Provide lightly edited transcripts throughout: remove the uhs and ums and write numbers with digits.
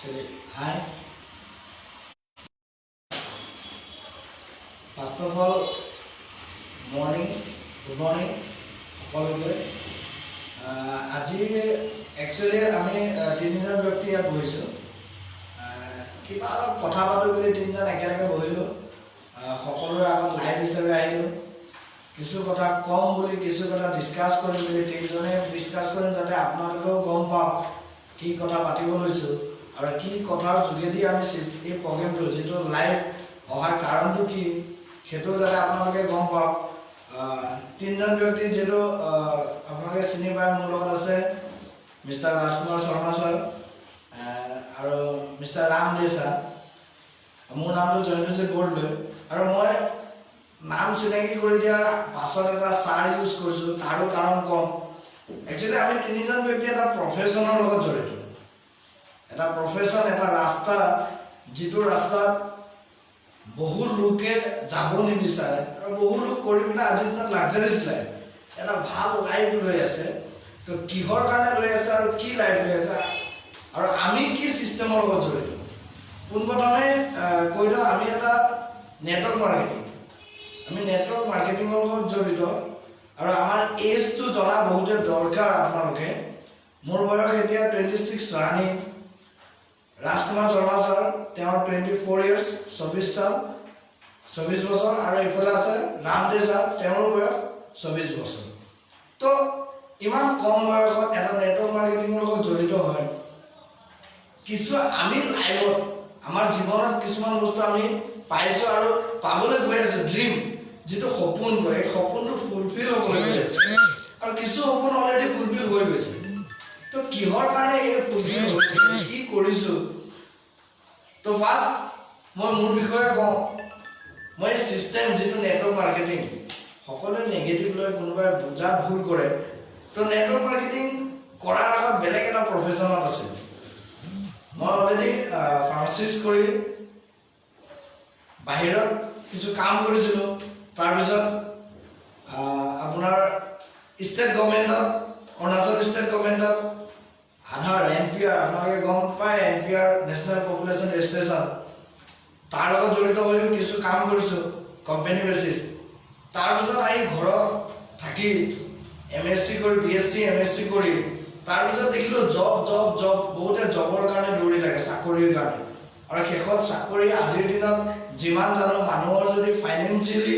Hi. First of all, morning. Good morning. সকলোকে আজি actually আমি তিনিজন ব্যক্তি ইয়াত বহিছোঁ কিবা কথা পাতোঁ বুলি তিনিজন একেলগে বহিলোঁ সকলোৰে আগত লাইভ হিচাপে আহিলোঁ কিছু কথা কম বুলি কিছু কথা ডিছকাছ কৰিম বুলি তিনিজনে ডিছকাছ কৰিম যাতে আপোনালোকেও গম পাওক কি কথা পাতিব লৈছোঁ আৰু কি কথাৰ যোগেদি আমি এই প্ৰগ্ৰেমটো যিটো লাইভ অহাৰ কাৰণটো কি সেইটো যাতে আপোনালোকে গম পাওক তিনিজন ব্যক্তি যেটো আপোনালোকে চিনি পায় মোৰ লগত আছে মিষ্টাৰ ৰাজকুমাৰ শৰ্মা ছাৰ আৰু মিষ্টাৰ ৰাম দে ছাৰ মোৰ নামটো জয়ন্তজিৎ বৰদলৈ আৰু মই নাম চিনাকি কৰি দিয়াৰ পাছত এটা ছাৰ ইউজ কৰিছোঁ তাৰো কাৰণ কম একচুৱেলি আমি তিনিজন ব্যক্তি এটা প্ৰফেশ্যনৰ লগত জড়িত এটা প্ৰফেশ্যন এটা ৰাস্তা যিটো ৰাস্তাত বহু লোকে যাব নিবিচাৰে আৰু বহু লোক কৰি পিনে আজিৰ দিনত লাক্সাৰিছ লাইফ এটা ভাল লাইফ লৈ আছে তো কিহৰ কাৰণে লৈ আছে আৰু কি লাইফ লৈ আছে আৰু আমি কি চিষ্টেমৰ লগত জড়িত পোনপ্ৰথমে কৈ দিওঁ আমি এটা নেটৱৰ্ক মাৰ্কেটিঙৰ লগত জড়িত আৰু আমাৰ এজটো জনা বহুতে দৰকাৰ আপোনালোকে মোৰ বয়স এতিয়া 26 ৰানিং ৰাজকুমাৰ শৰ্মা ছাৰ তেওঁৰ 24 ইয়াৰ্ছ 24 বছৰ আৰু এইফালে আছে ৰামদেৱ ছাৰ তেওঁৰ বয়স 24 বছৰ তো ইমান কম বয়সত এটা নেটৱৰ্ক মাৰ্কেটিঙৰ লগত জড়িত হয় কিছু আমি লাইভত আমাৰ জীৱনত কিছুমান বস্তু আমি পাইছোঁ আৰু পাবলৈ গৈ আছোঁ ড্ৰিম যিটো সপোন কয় এই সপোনটো ফুলফিল হ'বলৈ গৈ আছে আৰু কিছু সপোন অলৰেডি ফুলফিল হৈ গৈছে তো কিহৰ কাৰণে এই ফুলফিল হৈছে কি কৰিছোঁ তো ফাৰ্ষ্ট মই মোৰ বিষয়ে কওঁ মই চিষ্টেম যিটো নেটৱৰ্ক মাৰ্কেটিং সকলোৱে নেগেটিভ লৈ কোনোবাই বুজাত ভুল কৰে তো নেটৱৰ্ক মাৰ্কেটিং কৰাৰ আগত বেলেগ এটা প্ৰফেশ্যনত আছে মই অলৰেডি ফাৰ্মাচিষ্ট কৰি বাহিৰত কিছু কাম কৰিছিলোঁ তাৰপিছত আপোনাৰ ষ্টেট গভৰ্ণমেণ্টত অৰুণাচল ষ্টেট গভৰ্ণমেণ্টত আধাৰ NPR আপোনালোকে গম পায় NPR নেশ্যনেল পপুলেশ্যন ৰেজিষ্ট্ৰেশ্যন তাৰ লগত জড়িত হৈও কিছু কাম কৰিছোঁ কোম্পানী বেচিছ তাৰপিছত আহি ঘৰত থাকি MSc কৰি BSc MSc কৰি তাৰপিছত দেখিলোঁ জব বহুতে জবৰ কাৰণে দৌৰি থাকে চাকৰিৰ কাৰণে আৰু শেষত চাকৰি আজিৰ দিনত যিমান জানো মানুহৰ যদি ফাইনেন্সিয়েলি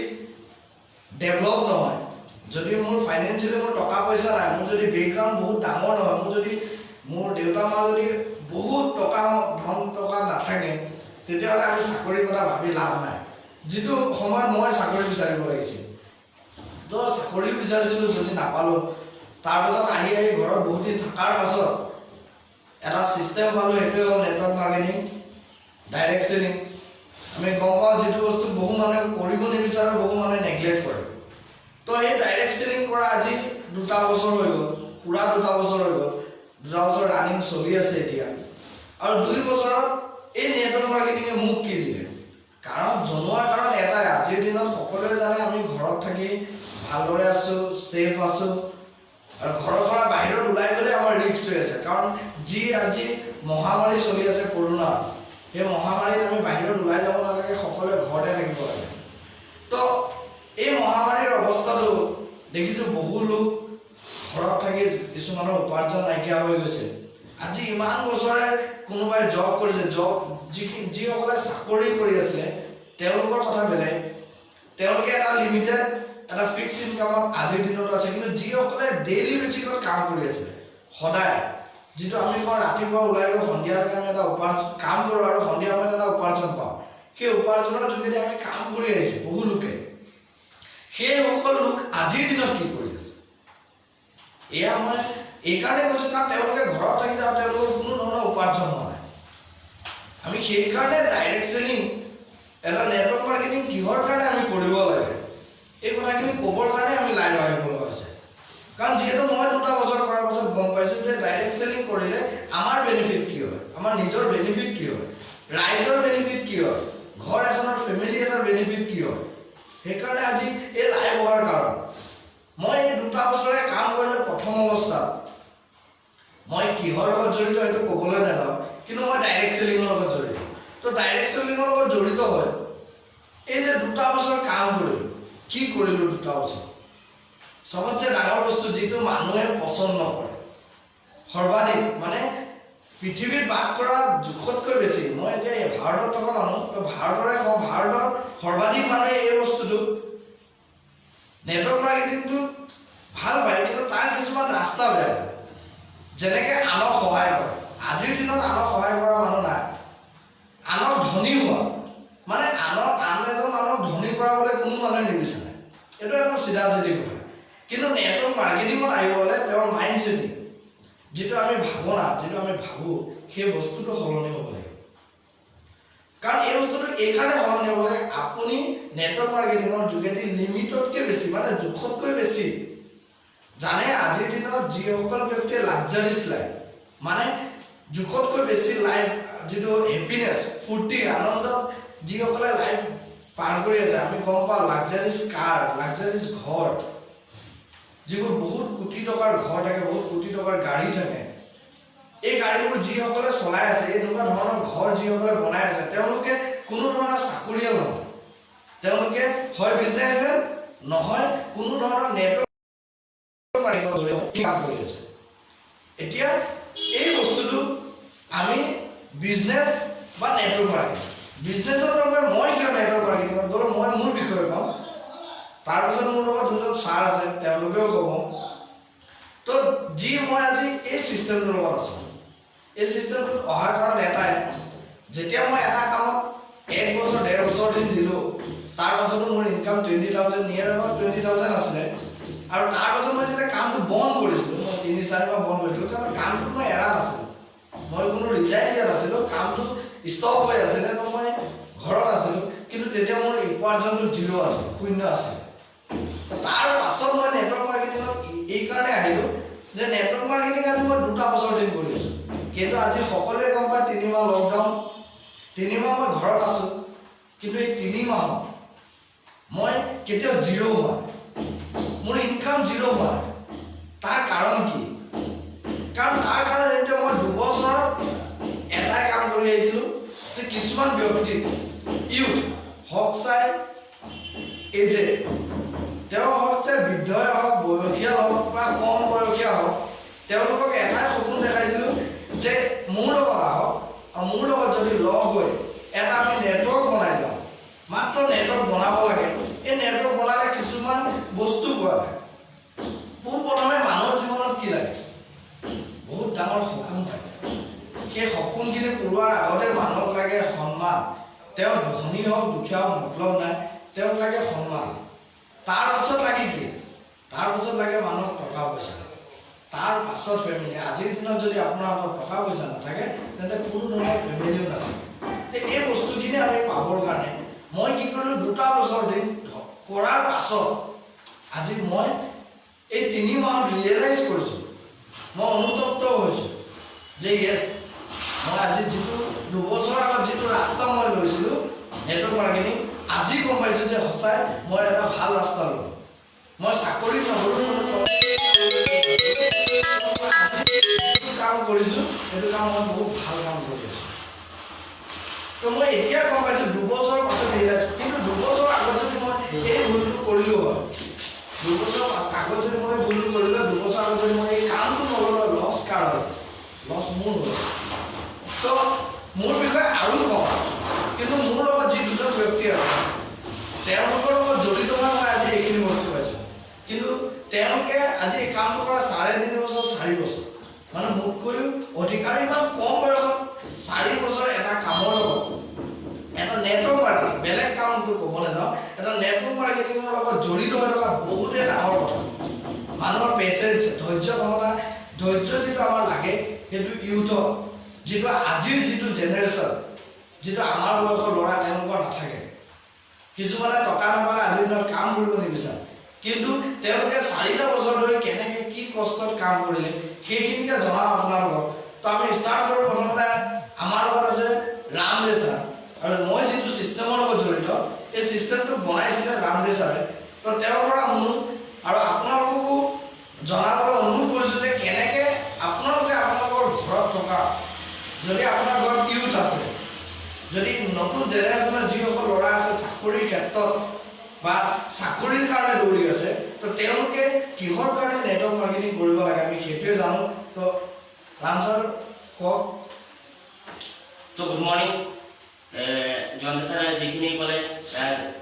ডেভেলপ নহয় যদি মোৰ ফাইনেন্সিয়েলি মোৰ টকা পইচা নাই মোৰ যদি বেকগ্ৰাউণ্ড বহুত ডাঙৰ নহয় মোৰ যদি মোৰ দেউতা মা যদি বহুত ধন টকা নাথাকে তেতিয়াহ'লে আমি চাকৰিৰ কথা ভাবি লাভ নাই যিটো সময়ত মই চাকৰি বিচাৰিব লাগিছিল তো চাকৰি বিচাৰিছিলোঁ যদি নাপালোঁ তাৰপিছত আহি ঘৰত বহুত দিন থকাৰ পাছত এটা চিষ্টেম পালোঁ সেইটোৱে হ'ল নেটৱৰ্ক মাৰ্কেটিং ডাইৰেক্ট চেলিং আমি গম পাওঁ যিটো বস্তু বহু মানুহে কৰিব নিবিচাৰে বহু মানুহে নেগলেক্ট কৰে তো সেই ডাইৰেক্ট চেলিং কৰা আজি 2 বছৰ হৈ গ'ল পুৰা 2 বছৰ হৈ গ'ল 2 বছৰ ৰানিং চলি আছে এতিয়া আৰু 2 বছৰত এই নেটৱৰ্ক মাৰ্কেটিঙে মোক কি দিলে কাৰণ জনোৱাৰ কাৰণ এটাই আজিৰ দিনত সকলোৱে জানে আমি ঘৰত থাকি ভালদৰে আছোঁ ছেফ আছোঁ আৰু ঘৰৰ পৰা বাহিৰত ওলাই গ'লে আমাৰ ৰিস্ক হৈ আছে কাৰণ যি আজি মহামাৰী চলি আছে কৰোণা সেই মহামাৰীত আমি বাহিৰত ওলাই যাব নালাগে সকলোৱে ঘৰতে থাকিব লাগে তো এই মহামাৰীৰ অৱস্থাটো দেখিছোঁ বহু লোক ঘৰত থাকি কিছুমানৰ উপাৰ্জন নাইকিয়া হৈ গৈছে আজি ইমান বছৰে কোনোবাই জব কৰিছে যিসকলে চাকৰি কৰি আছে তেওঁলোকৰ কথা বেলেগ তেওঁলোকে এটা লিমিটেড এটা ফিক্স ইনকামত আজিৰ দিনত আছে কিন্তু যিসকলে ডেইলি বেচিকত কাম কৰি আছে সদায় যিটো আমি কওঁ ৰাতিপুৱা ওলাই গৈ সন্ধিয়ালৈকে আমি এটা কাম কৰোঁ আৰু সন্ধিয়া সময়ত এটা উপাৰ্জন পাওঁ সেই উপাৰ্জনৰ যোগেদি আমি কাম কৰি আহিছোঁ বহু লোকে সেইসকল লোক আজিৰ দিনত কি কৰি আছে এয়া মই এইকাৰণে কৈছোঁ কাৰণ তেওঁলোকে ঘৰত থাকি যাওঁ তেওঁলোকৰ কোনো ধৰণৰ উপাৰ্জন হোৱা নাই আমি সেইকাৰণে ডাইৰেক্ট চেলিং এটা নেটৱৰ্ক মাৰ্কেটিং কিহৰ কাৰণে আমি কৰিব লাগে এই কথাখিনি ক'বৰ কাৰণে আমি লাইভ আহিব লগা হৈছে কাৰণ যিহেতু মই 2 বছৰ কৰাৰ পাছত গম পাইছোঁ যে ডাইৰেক্ট চেলিং কৰিলে আমাৰ বেনিফিট কি হয় আমাৰ নিজৰ বেনিফিট কি হয় ৰাইজৰ বেনিফিট কি হয় ঘৰ এখনৰ ফেমিলি এটাৰ বেনিফিট কি হয় সেইকাৰণে আজি এই লাইভ হোৱাৰ কাৰণ মই এই 2 বছৰে কাম কৰিলে প্ৰথম অৱস্থাত মই কিহৰ লগত জড়িত সেইটো ক'বলৈ নাযাওঁ কিন্তু মই ডাইৰেক্ট চেলিঙৰ লগত জড়িত তো ডাইৰেক্ট চেলিঙৰ লগত জড়িত হয় এই যে 2 বছৰ কাম কৰিলোঁ কি কৰিলোঁ 2 বছৰ সবতছে ডাঙৰ বস্তু যিটো মানুহে পছন্দ নকৰে সৰ্বাধিক মানে পৃথিৱীত বাস কৰা জোখতকৈ বেছি মই এতিয়া ভাৰতত থকা মানুহ তো ভাৰতৰে কওঁ ভাৰতত সৰ্বাধিক মানুহে এই বস্তুটো নেটৱৰ্ক মাৰ্কেটিংটো ভাল পায় কিন্তু তাৰ কিছুমান ৰাস্তা বেয়া পায় যেনেকৈ আনক সহায় কৰে আজিৰ দিনত আনক সহায় কৰা মানুহ নাই আনক ধনী হোৱা মানে আন এজন মানুহক ধনী কৰাবলৈ কোনো মানুহে নিবিচাৰে এইটো একদম চিধা চিধি কথা কিন্তু নেটৱৰ্ক মাৰ্কেটিঙত আহিবলৈ তেওঁৰ মাইণ্ড ছেটিং যিটো আমি ভাৱনা যিটো আমি ভাবোঁ সেই বস্তুটো সলনি হ'ব লাগে কাৰণ এই বস্তুটো এইকাৰণে সলনি হ'ব লাগে আপুনি নেটৱৰ্ক মাৰ্কেটিঙৰ যোগেদি লিমিটতকৈ বেছি মানে জোখতকৈ বেছি জানে আজিৰ দিনত যিসকল ব্যক্তিয়ে লাক্সাৰিছ লাইফ মানে জোখতকৈ বেছি লাইফ যিটো হেপিনেছ ফূৰ্তি আনন্দত যিসকলে লাইফ পাৰ কৰি আছে আমি গম পাওঁ লাক্সাৰিছ কাৰ লাক্সাৰিছ ঘৰ যিবোৰ বহুত কোটি টকাৰ ঘৰ থাকে বহুত কোটি টকাৰ গাড়ী থাকে এই গাড়ীবোৰ যিসকলে চলাই আছে এনেকুৱা ধৰণৰ ঘৰ যিসকলে বনাই আছে তেওঁলোকে কোনো ধৰণৰ চাকৰিয়াল নহয় তেওঁলোকে হয় বিজনেছমেন নহয় কোনো ধৰণৰ নেটৱৰ্ক কাম কৰি আছে এতিয়া এই বস্তুটো আমি বিজনেছ বা নেটৱৰ্ক মাৰ্কেটিং বিজনেছৰ দৰকাৰ মই কিয় নেটৱৰ্ক মাৰ্কেটিঙত গ'লোঁ মই মোৰ বিষয়ে কওঁ তাৰপিছত মোৰ লগত দুজন ছাৰ আছে তেওঁলোকেও ক'ব তো যি মই আজি এই ছিষ্টেমটোৰ লগত আছোঁ এই ছিষ্টেমটোত অহাৰ কাৰণ এটাই যেতিয়া মই এটা কামত 1 বছৰ 1.5 বছৰ দিন দিলোঁ তাৰ পাছতো মোৰ ইনকাম 20,000 নিয়াৰ এবাউট 20,000 আছিলে আৰু তাৰ পাছত মই যেতিয়া কামটো বন্ধ কৰিছিলোঁ মই 3-4 মাহ বন্ধ কৰিছিলোঁ কাৰণ কামটো মই এৰা নাছিলোঁ মই কোনো ৰিজাইন দিয়া নাছিলোঁ কামটো ষ্টপ হৈ আছিলে তো মই ঘৰত আছিলোঁ কিন্তু তেতিয়া মোৰ উপাৰ্জনটো 0 আছিল শূন্য আছিল তাৰ পাছত মই নেটৱৰ্ক মাৰ্কেটিঙত এই কাৰণে আহিলোঁ যে নেটৱৰ্ক মাৰ্কেটিং আজি মই 2 বছৰ দিন কৰি আছোঁ কিন্তু আজি সকলোৱে গম পায় 3 মাহ লকডাউন 3 মাহ মই ঘৰত আছোঁ কিন্তু এই 3 মাহত মই কেতিয়াও 0 হোৱা মোৰ ইনকাম 0 হোৱা তাৰ কাৰণ কি কাৰণ তাৰ কাৰণে এতিয়া মই 2 বছৰ এটাই কাম কৰি আহিছিলোঁ যে কিছুমান ব্যক্তি ইউথ হওক চাই এজে তেওঁ হওক চাই বৃদ্ধই হওক বয়সীয়াল হওক বা কম বয়সীয়া হওক তেওঁলোকক এটাই সপোন দেখাইছিলোঁ যে মোৰ লগত আহক আৰু মোৰ লগত যদি লগ হৈ এটা আমি নেটৱৰ্ক বনাই যাওঁ মাত্ৰ নেটৱৰ্ক বনাব লাগে এই নেটৱৰ্ক বনালে কিছুমান বস্তু পোৱা যায় পোনপ্ৰথমে মানুহৰ জীৱনত কি লাগে বহুত ডাঙৰ সপোন থাকে সেই সপোনখিনি পূৰোৱাৰ আগতে মানুহক লাগে সন্মান তেওঁ ধনী হওক দুখীয়া হওক মতলব নাই তেওঁক লাগে সন্মান তাৰ পাছত লাগে কি তাৰ পাছত লাগে মানুহক টকা পইচা তাৰ পাছত ফেমিলি আজিৰ দিনত যদি আপোনাৰ হাতত টকা পইচা নাথাকে তেন্তে কোনো ধৰণৰ ফেমিলিও নাথাকে এই বস্তুখিনি আমি পাবৰ কাৰণে মই কি কৰিলোঁ 2 বছৰ দিন কৰাৰ পাছত আজি মই এই 3 মাহত ৰিয়েলাইজ কৰিছোঁ মই অনুতপ্ত হৈছোঁ যে য়েছ মই আজি যিটো 2 বছৰ আগত যিটো ৰাস্তা মই লৈছিলোঁ নেটৱৰ্ক মাৰ্কেটিং আজি গম পাইছোঁ যে সঁচাই মই এটা ভাল ৰাস্তা ল'লোঁ মই চাকৰি নগ'লোঁ কাম কৰিছোঁ সেইটো কাম মই বহুত ভাল কাম কৰি আছোঁ তো মই এতিয়া গম পাইছোঁ 2 বছৰৰ পাছত ৰিয়েলাইজ কিন্তু 2 বছৰ আগত যদি মই এই ভুলটো কৰিলোঁ হয় 2 বছৰ আগত যদি মই ভুলটো কৰিলোঁ 2 বছৰ আগত যদি মই এই কামটো নল'লোঁ লছ কাৰ হ'ল লছ মোৰ হ'ল তো মোৰ বিষয়ে আৰু কওঁ কিন্তু মোৰ লগত যি দুজন ব্যক্তি আছে তেওঁলোকৰ লগত জড়িত হৈ মই আজি এইখিনি বস্তু পাইছোঁ কিন্তু তেওঁলোকে আজি এই কামটো কৰা 3.5 বছৰ 4 বছৰ মানে মোতকৈও অধিক আৰু ইমান কম বয়সত 4 বছৰ এটা কামৰ লগত এটা নেটৱৰ্ক মাৰ্কেটিং বেলেগ কামটো ক'ব নাযাওঁ এটা নেটৱৰ্ক মাৰ্কেটিঙৰ লগত জড়িত হৈ থকা বহুতেই ডাঙৰ কথা মানুহৰ পেচেঞ্চ ধৈৰ্য ক্ষমতা ধৈৰ্য যিটো আমাৰ লাগে সেইটো ইউথৰ যিটো আজিৰ যিটো জেনেৰেশ্যন যিটো আমাৰ বয়সৰ ল'ৰা তেওঁলোকৰ নাথাকে কিছুমানে টকা নাপালে আজিৰ দিনত কাম কৰিব নিবিচাৰে কিন্তু তেওঁলোকে 4টা বছৰ ধৰি কেনেকৈ কি কষ্টত কাম কৰিলে সেইখিনিকে জনাওঁ আপোনালোকক তো আমি ষ্টাৰ্ট কৰোঁ প্ৰথমতে আমাৰ লগত আছে ৰাম দে ছাৰ আৰু মই যিটো ছিষ্টেমৰ লগত জড়িত এই ছিষ্টেমটো বনাইছিলে ৰাম দে ছাৰে তো তেওঁৰ পৰা শুনো আৰু আপোনালোককো জনাবলৈ অনুৰোধ কৰিছোঁ যে কেনেকৈ আপোনালোকে আপোনালোকৰ ঘৰত থকা যদি আপোনাৰ নতুন জেনেৰেশ্যনৰ যিসকল ল'ৰা আছে চাকৰিৰ ক্ষেত্ৰত বা চাকৰিৰ কাৰণে দৌৰি আছে, তো তেওঁলোকে কিহৰ কাৰণে নেটৱৰ্ক মাৰ্কেটিং কৰিব লাগে আমি সেইটোৱে জানো। তো ৰাম ছাৰ কওক। So good morning. জয়ন্ত ছাৰে যিখিনি ক'লে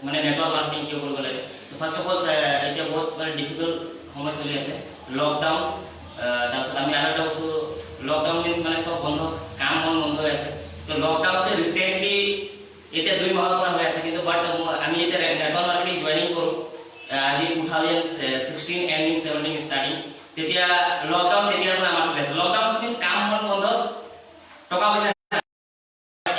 মানে নেটৱৰ্ক মাৰ্কেটিং কিয় কৰিব লাগে, তো ফাৰ্ষ্ট অফ অল এতিয়া বহুত মানে ডিফিকাল্ট সময় চলি আছে, লকডাউন। তাৰপিছত আমি আৰু এটা বস্তু, লকডাউন মিনছ মানে চব বন্ধ, কাম বন বন্ধ হৈ আছে। তো লকডাউনতে ৰিচেণ্টলি এতিয়া 2 মাহৰ পৰা হৈ আছে, কিন্তু বাট আমি এতিয়া নেটৱৰ্ক মাৰ্কেটিং জইনিং কৰোঁ আজি 2016 এণ্ডিং 17 ষ্টাৰ্টিং। তেতিয়া লকডাউন তেতিয়াৰ পৰা আমাৰ চলি আছে। লকডাউন মিনছ কাম বন বন্ধ, টকা পইচা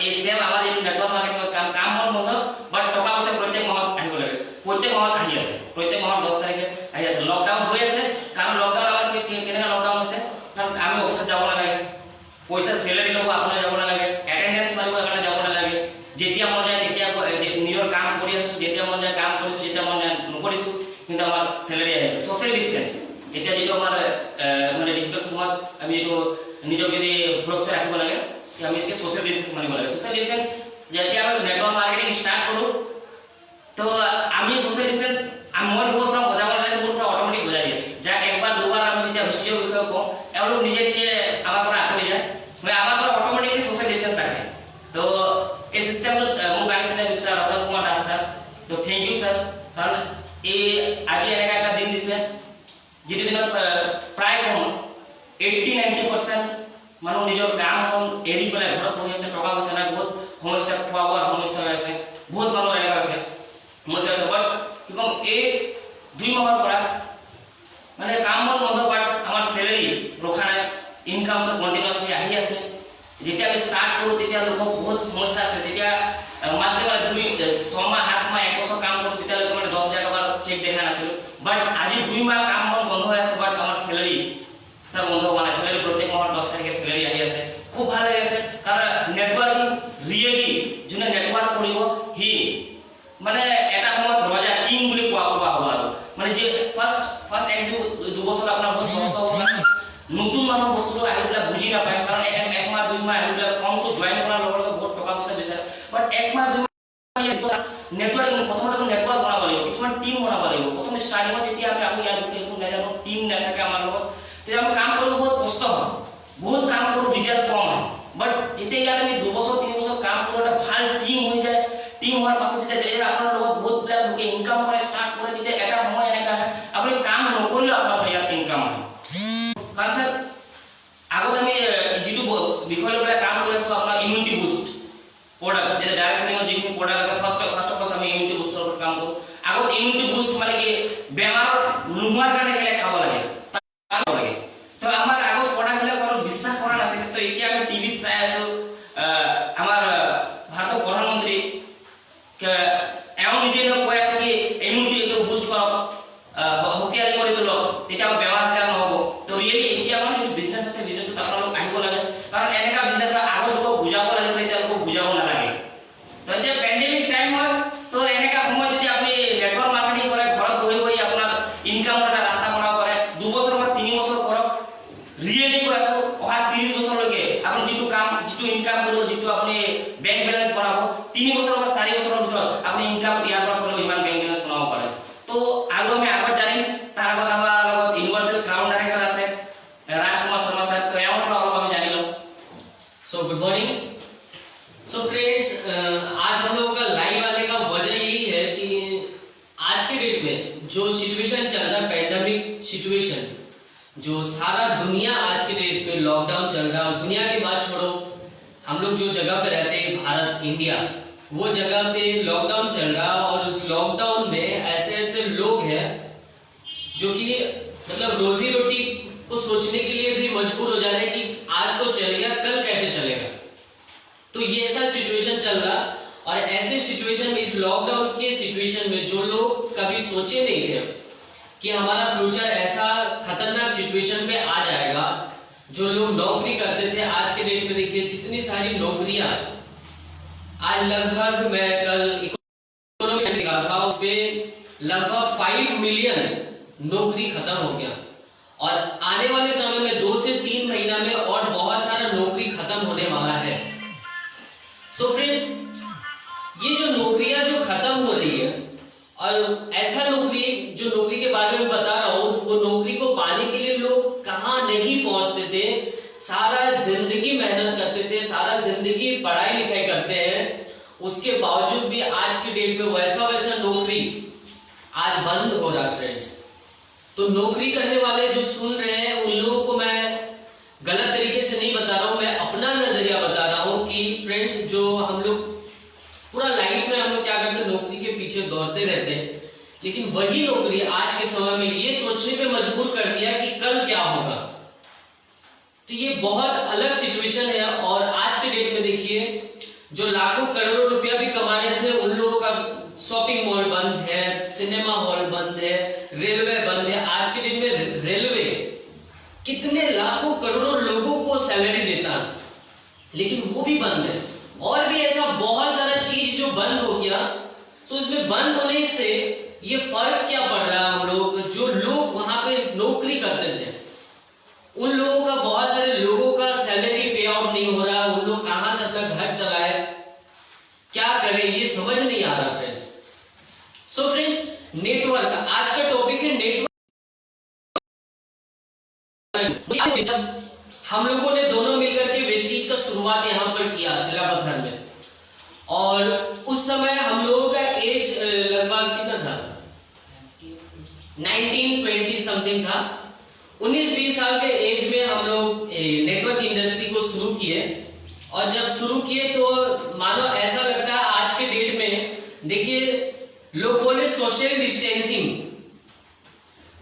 এই সেম আমাৰ এই নেটৱৰ্ক মাৰ্কেটিঙৰ কাম বন বন্ধ, বাট টকা পইচা প্ৰত্যেক মাহত আহিব লাগে। প্ৰত্যেক মাহত আহি আছে, প্ৰত্যেক মাহত 10 তাৰিখে আহি আছে। লকডাউন হৈ আছে, কাৰণ লকডাউন আমাৰ কেনেকুৱা লকডাউন হৈছে, কাৰণ আমি অফিচত যাব নালাগে, পইচা চেলাৰী ল'ব আপোনাৰ যাব নালাগে, এটেণ্ডেন্স মাৰিব কাৰণে যাব নালাগে, যেতিয়া মন যায় তেতিয়া নিজৰ কাম কৰি আছো, যেতিয়া মন যায় কাম কৰিছো, যেতিয়া মন যায় নকৰিছো, কিন্তু আমাৰ চেলাৰী আহিছে। ছ'চিয়েল ডিষ্টেন্স এতিয়া যিটো আমাৰ মানে ডিফিকাল্ট সময়ত আমি এইটো নিজক যদি সুৰক্ষিত ৰাখিব লাগে, আমি সোশ্যাল ডিস্টেন্স মানিব লাগে। সোশ্যাল ডিস্টেন্স যেতিয়া আমি নেটৱৰ্ক মাৰ্কেটিং ষ্টাৰ্ট কৰোঁ, তো আমি সোশ্যাল ডিস্টেন্স মই লোকৰ পৰা বজাব নালাগে, মোৰ পৰা অট'মেটিক বজাই দিয়ে। যাক একবাৰ দুবাৰ আমি যেতিয়া হিষ্ট্ৰীৰ বিষয়ে কওঁ, এওঁলোক নিজে নিজে আমাৰ পৰা আঁতৰি যায়, মানে আমাৰ পৰা অট'মেটিকলি সোশ্যাল ডিস্টেন্স ৰাখে। তো এই চিষ্টেমটোত মোক আনিছিলে মিষ্টাৰ ৰতন কুমাৰ দাস ছাৰ। তো থেংক ইউ ছাৰ, কাৰণ এই আজি এনেকুৱা এটা দিন দিছে যিটো দিনত প্ৰায় কম 80-90% মানুহ নিজৰ কাম এৰি পেলাই ঘৰত বহি আছে, টকা পইচা নাই, বহুত সমস্যা, খোৱা বোৱাৰ সমস্যা হৈ আছে, বহুত মানুহ এনেকুৱা হৈছে সমস্যা হৈছে। বাট কি ক'ম, এই 2 মাহৰ পৰা মানে কাম বন বন্ধ, বাট আমাৰ চেলাৰী ৰখা নাই, ইনকামটো কণ্টিনিউৱাছলি আহি আছে। যেতিয়া আমি ষ্টাৰ্ট কৰোঁ তেতিয়া লোকক বহুত সমস্যা আছে, তেতিয়া মাত্ৰ মানে 6 মাহ 7 মাহ 1 বছৰ কাম কৰোঁ, তেতিয়ালৈকে মানে 10,000 টকাৰ চেক দেখা নাছিলোঁ। বাট আজি 2 মাহ কাম বন বন্ধ হৈ আছে, বাট আমাৰ চেলাৰী স্যাৰ বন্ধ হোৱা নাই। চেলাৰী প্ৰত্যেক মাহৰ 10 তাৰিখে চেলাৰী আহি আছে, খুব ভাল লাগি আছে। কাৰণ নেটৱৰ্কিং ৰিয়েলি যোনে নেটৱৰ্ক কৰিব সি মানে এটা সময়ত ৰজা কিং বুলি কোৱা হ'ব আৰু মানে যে ফাৰ্ষ্ট 1-2 বছৰ আপোনাৰ বহুত কষ্ট হ'ব, নতুন মানুহ বস্তুটো আহি পেলাই বুজি নাপায়, কাৰণ 1 মাহ 2 মাহ আহি পেলাই ফৰ্মটো জইন কৰাৰ লগে লগে বহুত টকা পইচা বিচাৰে। বাট 1 মাহ 2 মাহ নেটৱৰ্কিং প্ৰথমতে নেটৱৰ্ক বনাব লাগিব, কিছুমান টিম বনাব লাগিব। প্ৰথম ষ্টাৰ্টিঙত যেতিয়া আমি ইয়াৰ বিষয়ে একো নাজানো, টিম নাথাকে আমাৰ লগত, তেতিয়া আমি কাম কৰিব বহুত কষ্ট হয়, বহুত কাম কৰোঁ, ৰিজাল্ট কম হয়। বাট যেতিয়া ইয়াত আমি 2 বছৰ 3 বছৰ কাম কৰোঁ, এটা ভাল টিম হৈ যায়, টিম হোৱাৰ পাছত যেতিয়া আপোনাৰ লগত বহুতবিলাক লোকে ইনকাম কৰে, ষ্টাৰ্ট কৰে, তেতিয়া এটা সময় এনেকুৱা আহে আপুনি কাম নকৰিলেও আপোনাৰ ইয়াত ইনকাম আহে। কাৰণ ছাৰ আগত আমি যিটো বিষয় লৈ পেলাই কাম কৰি আছোঁ, আপোনাৰ ইমিউনিটি বুষ্ট প্ৰডাক্ট, যেতিয়া ডাইৰেক্ট চেলিঙৰ যিখিনি প্ৰডাক্ট আছে, ফাৰ্ষ্ট অফ অল আমি ইমিউনিটি বুষ্টৰ ওপৰত কাম কৰোঁ। আগত ইমিউনিটি বুষ্ট মানে কি, বেমাৰ নোহোৱাৰ কাৰণে কেলে খাব লাগে, তো আমাৰ আগত প্ৰডাক্টবিলাক অলপ বিশ্বাস কৰা নাছিল। তো এতিয়া আমি টিভিত চাই আছোঁ, আমাৰ ভাৰতৰ প্ৰধানমন্ত্ৰী এওঁ নিজে কৈ আছে কি ইমিউনিটিটো বুষ্ট কৰক, শক্তিশালী কৰি তোলক, তেতিয়া বেমাৰ আজাৰ নহ'ব। তো ৰিয়েলি এতিয়া আমাৰ যিটো বিজনেছ আছে, বিজনেছটোত আপোনালোক আহিব লাগে, কাৰণ এনেকুৱা বিজনেছ আগত লোকক বুজাব লাগিছিলে, এতিয়া লোকক বুজাব নালাগে। তো এতিয়া পেণ্ডেমিক টাইম হয়, তো এনেকুৱা সময় যদি আপুনি নেটৱৰ্ক মাৰ্কেটিং কৰে, ঘৰত বহি বহি আপোনাৰ ইনকামৰ এটা ৰাস্তা বনাব পাৰে, 2 বছৰ বা 3 বছৰ কৰক। ৰিয়েলি কৈ আছোঁ, অহা 30 বছৰলৈকে আপুনি যিটো ইনকাম কৰিব, যিটো আপুনি বেংক বেলেঞ্চ বনাব, 3 বছৰ বা 4 বছৰৰ ভিতৰত আপুনি ইনকাম ইয়াৰ পৰা কৰিলেও ইমান বেংক বেলেঞ্চ বনাব পাৰে। তো আৰু আমি আগত জানিম, তাৰ আগত আমাৰ লগত ইউনিভাৰ্চেল ক্ৰাউন ডাইৰেক্টৰ আছে राजकुमार शर्मा सर, तो यहाँ पर हम जानी लो। So good morning. So friends, आज हम लोगों का लाइव आने का वजह यही है कि आज के डेट में जो सिचुएशन चल रहा है, पैंडेमिक सिचुएशन, जो सारा दुनिया आज के डेट पे लॉकडाउन चल रहा है, और दुनिया की बात छोड़ो, हम लोग जो जगह पे रहते हैं, भारत इंडिया, वो जगह पे लॉकडाउन चल रहा है। और उस लॉकडाउन में ऐसे ऐसे लोग हैं जो कि मतलब रोजी रोटी को सोचने के लिए भी मजबूर हो जा रहे हैं कि आज तो चल गया, कल कैसे चलेगा। तो ये ऐसा सिचुएशन चल रहा, और ऐसे सिचुएशन में, इस लॉकडाउन के सिचुएशन में, जो लोग कभी सोचे नहीं थे कि हमारा फ्यूचर ऐसा खतरनाक सिचुएशन पे आ जाएगा, जो लोग नौकरी करते थे, आज के डेट में देखिए जितनी सारी नौकरियां, आज लगभग मैं कल इकोनॉमी देखा था, उसपे लगभग 5 मिलियन नौकरी खत्म हो गया, और आने वाले समय में 2 से 3 महीना में और बहुत सारा नौकरी खत्म होने वाला है। सो फ्रेंड्स, डेट में वैसा वैसा नौकरी आज बंद हो रहा है फ्रेंड्स। तो नौकरी करने वाले जो सुन रहे हैं उन लोगों को मैं गलत तरीके से नहीं बता रहा हूं, मैं अपना नजरिया बता रहा हूं कि फ्रेंड्स जो हम लोग पूरा लाइफ में हम लोग क्या करते हैं, नौकरी के पीछे दौड़ते रहते हैं, लेकिन वही नौकरी आज के समय में ये सोचने पे मजबूर कर दिया कि कल क्या होगा। तो ये बहुत अलग सिचुएशन है। और आज के डेट में देखिए जो लाखों करोड़ों रुपया भी कमा रहे थे उन लोगों का शॉपिंग मॉल बंद है, सिनेमा हॉल बंद है, रेलवे बंद है। आज के डेट में रेलवे कितने लाखों करोड़ों लोगों को सैलरी देता है, लेकिन वो भी बंद है। और भी ऐसा बहुत सारा चीज जो बंद हो गया। तो इसमें बंद होने से ये फर्क क्या पड़ रहा है, हम लोग जो लोग वहां पे नौकरी करते थे उन लोगों का, बहुत सारे लोगों का सैलरी पे आउट नहीं हो रहा, उन लोग कहां से अपना घर चलाए, क्या करें ये समझ नहीं आ रहा फ्रेंड्स। सो फ्रेंड्स नेटवर्क, आज का टॉपिक है नेटवर्क। जब हम लोगों ने दोनों मिलकर के वेस्टीज का शुरुआत यहां पर किया सिलापत्थर में, और उस समय हम लोगों का एज लगभग कितना था, 19-20 समथिंग था। 19-20 साल के एज में हम लोग नेटवर्क इंडस्ट्री को शुरू किए। और जब शुरू किए तो मानो ऐसा लगता है आज के डेट में, देखिए लोग बोले सोशल डिस्टेंसिंग।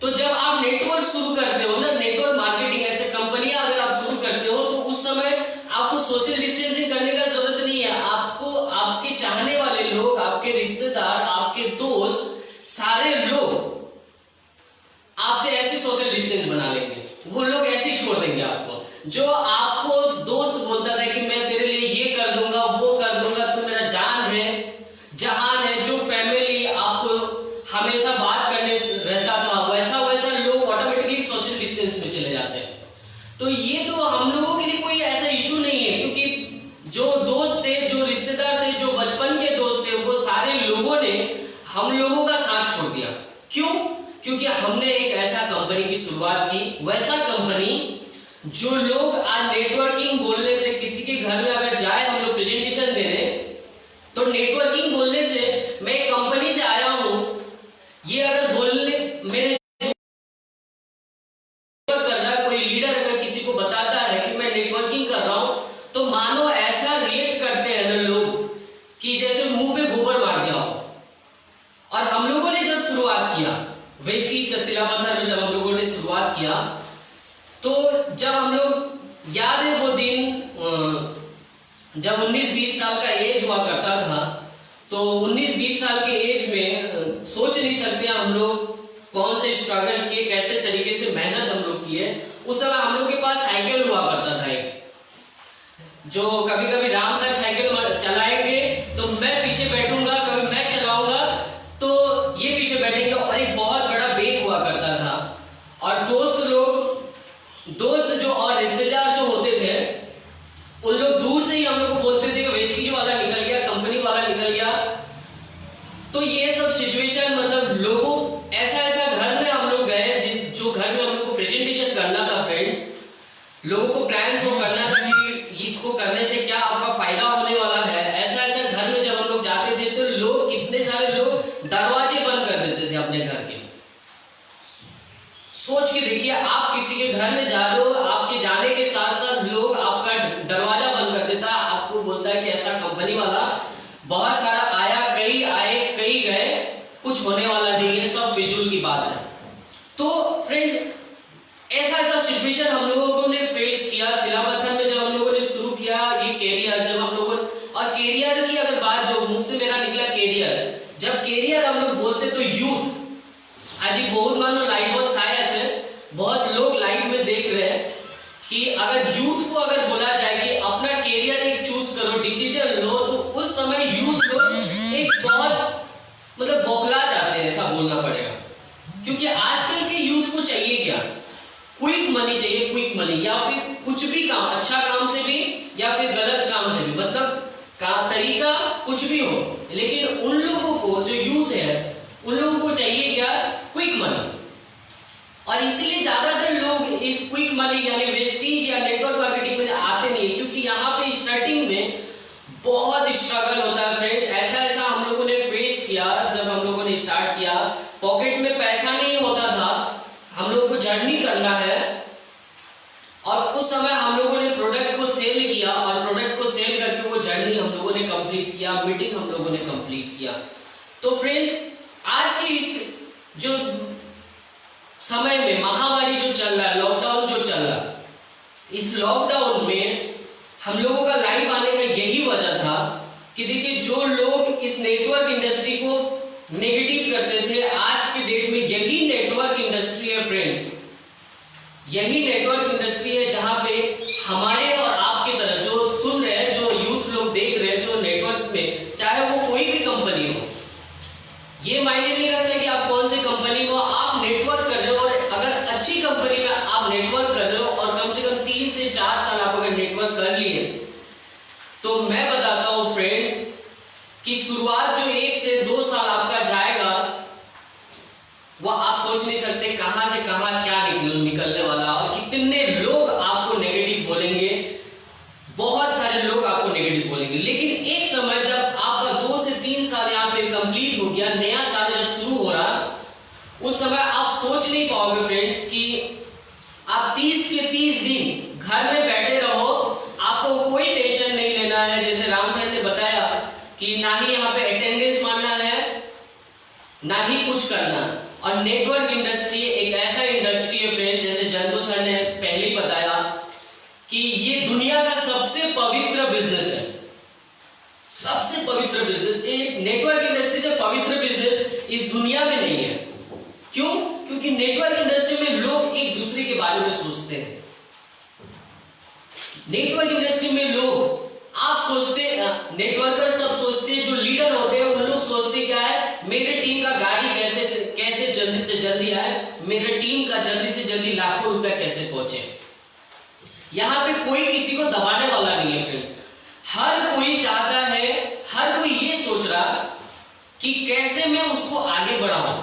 तो जब आप नेटवर्क शुरू करते हो ना, नेटवर्क मार्केटिंग ऐसे कंपनियां अगर आप शुरू करते हो तो उस समय आपको सोशल डिस्टेंसिंग करने का जरूरत नहीं है। आपको आपके चाहने वाले लोग, आपके रिश्तेदार, आपके दोस्त, सारे लोग आपसे ऐसी सोशल डिस्टेंस बना लेंगे, वो लोग ऐसे ही छोड़ देंगे आपको। जो आपको दोस्त बोलता था कि मैं तेरे लिए ये कर दूंगा, वो कर दूंगा, तू मेरा जान है, जहान है, जो फैमिली आपको हमेशा बात करने रहता था, वैसा वैसा लोग ऑटोमेटिकली सोशल डिस्टेंस में चले जाते हैं। तो ये तो हम लोगों के लिए कोई ऐसा इशू नहीं है, क्योंकि जो दोस्त थे, जो रिश्तेदार थे, जो बचपन के दोस्त थे, वो सारे लोगों ने हम लोगों का साथ छोड़ दिया। क्यों? क्योंकि हमने एक ऐसा कंपनी की शुरुआत की, वैसा कंपनी जो लोग आज नेटवर्किंग बोलने से, किसी के घर में अगर जाए हम लोग प्रेजेंटेशन देने, तो नेटवर्किंग बोलने से मैं एक कंपनी से आया हूं, ये अगर बोलने मेरे कर रहा है, कोई लीडर अगर किसी को बताता है कि मैं नेटवर्किंग कर रहा हूं, तो मानो ऐसा रिएक्ट करते हैं ना लोग कि जैसे मुंह पे गोबर मार दिया हो। और हम लोगों ने जब शुरुआत किया वेस्टीज का सिलापत्थर में, जब हम लोगों ने शुरुआत किया, तो जब हम लोग, याद है वो दिन जब 19-20 साल का एज हुआ करता था, तो 19-20 साल के एज में सोच नहीं सकते हम लोग कौन से स्ट्रगल किए, कैसे तरीके से मेहनत हम लोग किए। उस समय हम लोग के पास साइकिल हुआ करता था एक, जो कभी कभी राम सर साइकिल चलाएंगे तो मैं पीछे बैठूंगा, कभी मैं चलाऊंगा तो ये पीछे बैठेंगे, और एक बहुत बड़ा बैग हुआ करता था। और दोस्त जो और रिश्तेदार जो होते थे उन लोग दूर से ही हम लोग को बोलते थे कि वेस्टीज वाला निकल गया, कंपनी वाला निकल गया। तो ये सब सिचुएशन, मतलब लोगों ऐसा घर में हम लोग गए जो घर में हम लोग को प्रेजेंटेशन करना था फ्रेंड्स, लोगों को प्लान शो करना था कि इसको करने से क्या आपका फायदा होने वाला है। ऐसा घर में जब हम लोग जाते थे तो लोग, कितने सारे लोग दरवाजे बंद कर देते थे अपने घर के। सोच के देखिए, आप किसी के घर में जा रहे हो, आपके जाने के साथ साथ लोग आपका दरवाजा बंद कर देता, आपको बोलता है कि ऐसा कंपनी वाला बहुत सारा आया, कई आए कई गए, कुछ होने वाला नहीं है, सब फिजूल की बात है। तो फ्रेंड्स ऐसा सिचुएशन हम लोगों ने फेस किया सिलापत्थर में, जब हम लोगों ने शुरू किया ये कैरियर। जब हम लोगों, और कैरियर की अगर बात, जो मुंह से मेरा निकला कैरियर, जब कैरियर हम लोग बोलते तो यूथ, आज बहुत मानो लाइफ बहुत साइंस है, बहुत लोग लाइफ में देख रहे हैं कि अगर यूथ को अगर बोला जाए कि अपना कैरियर एक चूज करो, डिसीजन लो, तो उस समय यूथ लोग एक बहुत मतलब बौखला जाते हैं, ऐसा बोलना पड़ेगा। क्योंकि आजकल के यूथ को चाहिए क्या, क्विक मनी चाहिए, क्विक मनी, या फिर कुछ भी काम, अच्छा काम से भी या फिर गलत काम से भी, मतलब का तरीका कुछ भी हो, लेकिन उन लोगों को, जो यूथ है, उन लोगों को चाहिए क्या, क्विक मनी। और इसीलिए ज्यादातर लोग इस क्विक मनी यानी वेस्टीज या नेटवर्क मार्केटिंग में आते नहीं है, क्योंकि यहाँ पे स्टार्टिंग में बहुत स्ट्रगल होता है फ्रेंड्स। ऐसा हम लोगों ने फेस तो फ्रेंड्स, आज की इस जो समय में महामारी जो चल रहा है, लॉकडाउन जो चल रहा है, इस लॉकडाउन में हम लोगों का लाइव आने का यही वजह था कि देखिए, जो लोग इस नेटवर्क इंडस्ट्री को नेगेटिव करते थे, आज के डेट में यही नेटवर्क इंडस्ट्री है फ्रेंड्स, यही नेटवर्क इंडस्ट्री है जहां पे हमारे और आपकी तरह जो सुन रहे हैं, जो यूथ लोग देख रहे हैं, जो नेटवर्क में, चाहे वो कोई भी कंपनी हो, ये मायने नहीं रखता कि आप कौन सी कंपनी हो, आप नेटवर्क कर रहे हो। और अगर अच्छी कंपनी में आप नेटवर्क कर रहे हो और कम से कम 3 से 4 साल आप अगर नेटवर्क कर लिए, तो मैं बताता हूं फ्रेंड्स कि शुरुआत जो 1 से 2 साल आपका जाएगा, वो आप सोच नहीं सकते कहां से कहां क्या निकलने वाला, और कितने लोग आपको नेगेटिव बोलेंगे, बहुत सारे लोग आपको नेगेटिव बोलेंगे। लेकिन एक समय जब आपका 2 से 3 साल यहाँ पे कंप्लीट हो गया, नया साल जब शुरू हो रहा, उस समय आप सोच नहीं पाओगे फ्रेंड्स कि आप 30 के 30 दिन घर में बैठे रहो, आपको कोई टेंशन नहीं लेना है। जैसे राम सर ने बताया कि ना ही यहाँ पे अटेंडेंस मारना है, ना ही कुछ करना। और नेटवर्क इंडस्ट्री एक ऐसा इंडस्ट्री है फ्रेंड्स, जैसे जंतु सर ने पहले ही बताया कि ये दुनिया का सबसे पवित्र बिजनेस है, सबसे पवित्र बिजनेस। एक नेटवर्क इंडस्ट्री से पवित्र बिजनेस इस दुनिया में नहीं है। क्यों? क्योंकि नेटवर्क इंडस्ट्री में लोग एक दूसरे के बारे में सोचते हैं। नेटवर्क इंडस्ट्री में लोग, आप सोचते, नेटवर्कर सब सोचते हैं, जो लीडर होते हैं उन लोग सोचते क्या है, मेरे टीम का गाड़ी कैसे जल्दी से जल्दी आए, मेरे टीम का जल्दी से जल्दी लाखों रुपए कैसे पहुंचे। यहां पे कोई किसी को दबाने वाला नहीं है फ्रेंड्स, हर कोई चाहता है, हर कोई ये सोच रहा कि कैसे मैं उसको आगे बढ़ाऊं।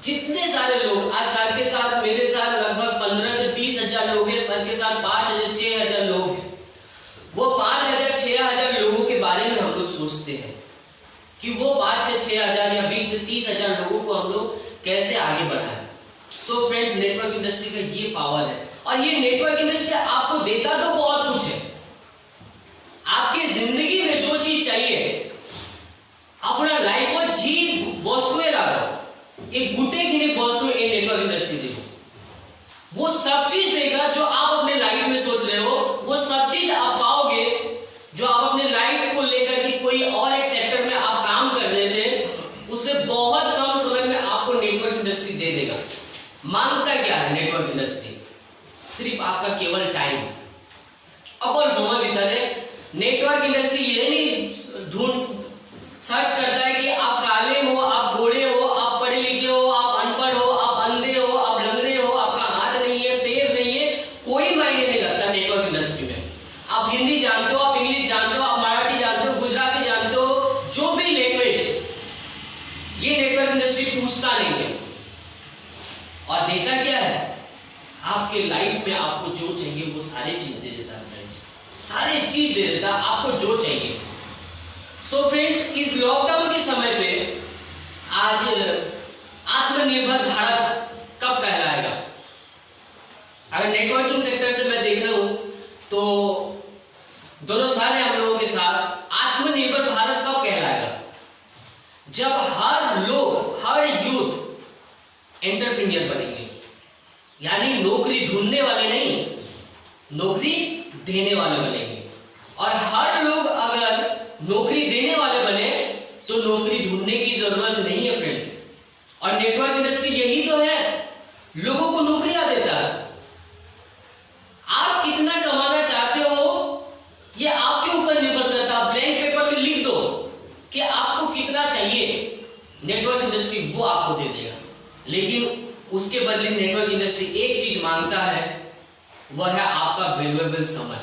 जितने सारे लोग आज सर के साथ, मेरे साथ लगभग 15 से 20 हजार लोग हैं, सर के साथ 5,000 6,000 लोग हैं। वो 5,000 6,000 लोगों के बारे में हम लोग सोचते हैं कि वो 5 से 6,000 या 20 से 30,000 लोगों को हम लोग कैसे आगे बढ़ाएं। सो फ्रेंड्स, नेटवर्क इंडस्ट्री का ये पावर है। और ये नेटवर्क इंडस्ट्री आपको देता तो बहुत कुछ है, आपकी जिंदगी में जो चीज चाहिए, अपना लाइफ में जी वस्तुएं ला रहा, एक गुटे की वस्तु ए नेटवर्क इंडस्ट्री देगा, वो सब चीज देगा जो आप अपने लाइफ में सोच रहे हो, वो सब चीज आप पाओगे जो आप अपने लाइफ को लेकर के कोई और एक सेक्टर में आप काम कर रहे थे, उससे बहुत कम समय में आपको नेटवर्क इंडस्ट्री दे देगा। मांगता क्या है नेटवर्क इंडस्ट्री? सिर्फ आपका केवल टाइम। और हमारे विचार नेटवर्क इंडस्ट्री ये नहीं ढूंढ सर्च करता है कि आप काले हो, आप गोरे हो, आप पढ़े लिखे हो, आप अनपढ़ हो, आप अंधे हो, आप लंगड़े हो, आपका हाथ नहीं है, पैर नहीं है, कोई मायने नहीं रखता नेटवर्क इंडस्ट्री में। आप हिंदी जानते हो, आप इंग्लिश जानते हो, आप मराठी जानते हो, गुजराती जानते हो, जो भी लैंग्वेज, ये नेटवर्क इंडस्ट्री पूछता नहीं है। और देता क्या है? आपके लाइफ में आपको जो चाहिए वो सारी चीज दे देता है फ्रेंड्स, सारी चीज दे देता है आपको जो चाहिए। सो फ्रेंड्स, इस लॉकडाउन के समय पे आज आत्मनिर्भर भारत कब कहलाएगा? अगर नेटवर्किंग सेक्टर से मैं देख रहा हूं तो दोनों साल है हम लोगों के साथ, आत्मनिर्भर भारत कब कहलाएगा? जब हर लोग, हर यूथ एंटरप्रेन्योर बनेंगे, यानी नौकरी ढूंढने वाले नहीं, नौकरी देने वाले बनेंगे। और हर लोग अगर नौकरी देने वाले बने तो नौकरी ढूंढने की जरूरत नहीं है फ्रेंड्स। और नेटवर्क इंडस्ट्री यही तो है, लोगों को नौकरियां देता है। आप कितना कमाना चाहते हो ये आपके ऊपर निर्भर करता है। ब्लैंक पेपर में लिख दो कि आपको कितना चाहिए, नेटवर्क इंडस्ट्री वो आपको दे देगा। लेकिन उसके बदले नेटवर्क इंडस्ट्री एक चीज मांगता है, वह है आपका वैल्यूएबल समय।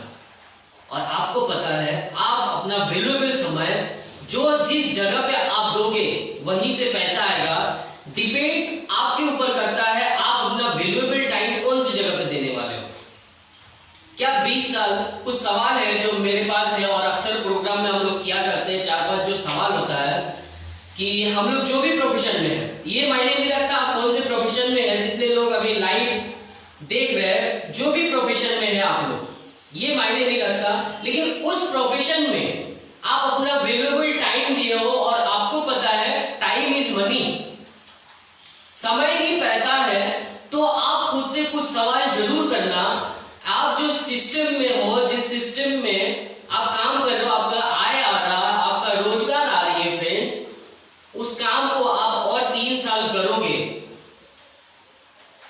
और आपको पता है, आप अपना वैल्यूएबल समय जो जिस जगह पे आप दोगे वहीं से पैसा आएगा। डिपेंड्स आपके ऊपर करता है, आप अपना वैल्यूएबल टाइम कौन सी जगह पे देने वाले हो। क्या 20 साल? कुछ सवाल है जो मेरे पास है और अक्सर प्रोग्राम में हम लोग किया करते हैं। 4-5 जो सवाल होता है कि हम लोग जो भी प्रोफेशन में है, ये मायने नहीं रखता आप कौन से प्रोफेशन में है। जितने लोग अभी लाइव देख रहे हैं, जो भी प्रोफेशन में है आप लोग, ये मायने नहीं रखता, लेकिन उस प्रोफेशन में आप अपना वैल्यूएबल टाइम दिए हो और आपको पता है टाइम इज मनी, समय ही पैसा है। तो आप खुद से कुछ सवाल जरूर करना। आप जो सिस्टम में हो, जिस सिस्टम में आप काम कर रहे हो, आपका आय आ रहा है, आपका रोजगार आ रही है फ्रेंड्स, उस काम को आप और 3 साल करोगे,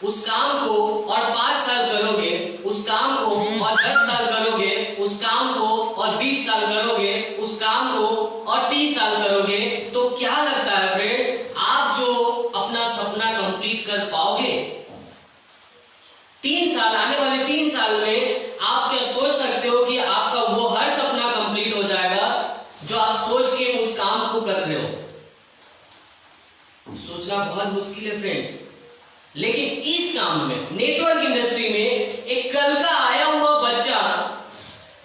उस काम को और 5 साल करोगे, उस काम को और 10 साल करोगे, उस काम को और 20 साल करोगे, उस काम को और 30 साल करोगे, तो क्या लगता है फ्रेंड्स, आप जो अपना सपना कंप्लीट कर पाओगे? 3 साल, आने वाले 3 साल में आप क्या सोच सकते हो कि आपका वो हर सपना कंप्लीट हो जाएगा जो आप सोच के उस काम को कर रहे हो? सोचना बहुत मुश्किल है फ्रेंड्स। लेकिन इस काम में, नेटवर्क इंडस्ट्री में, एक कल का आया हुआ बच्चा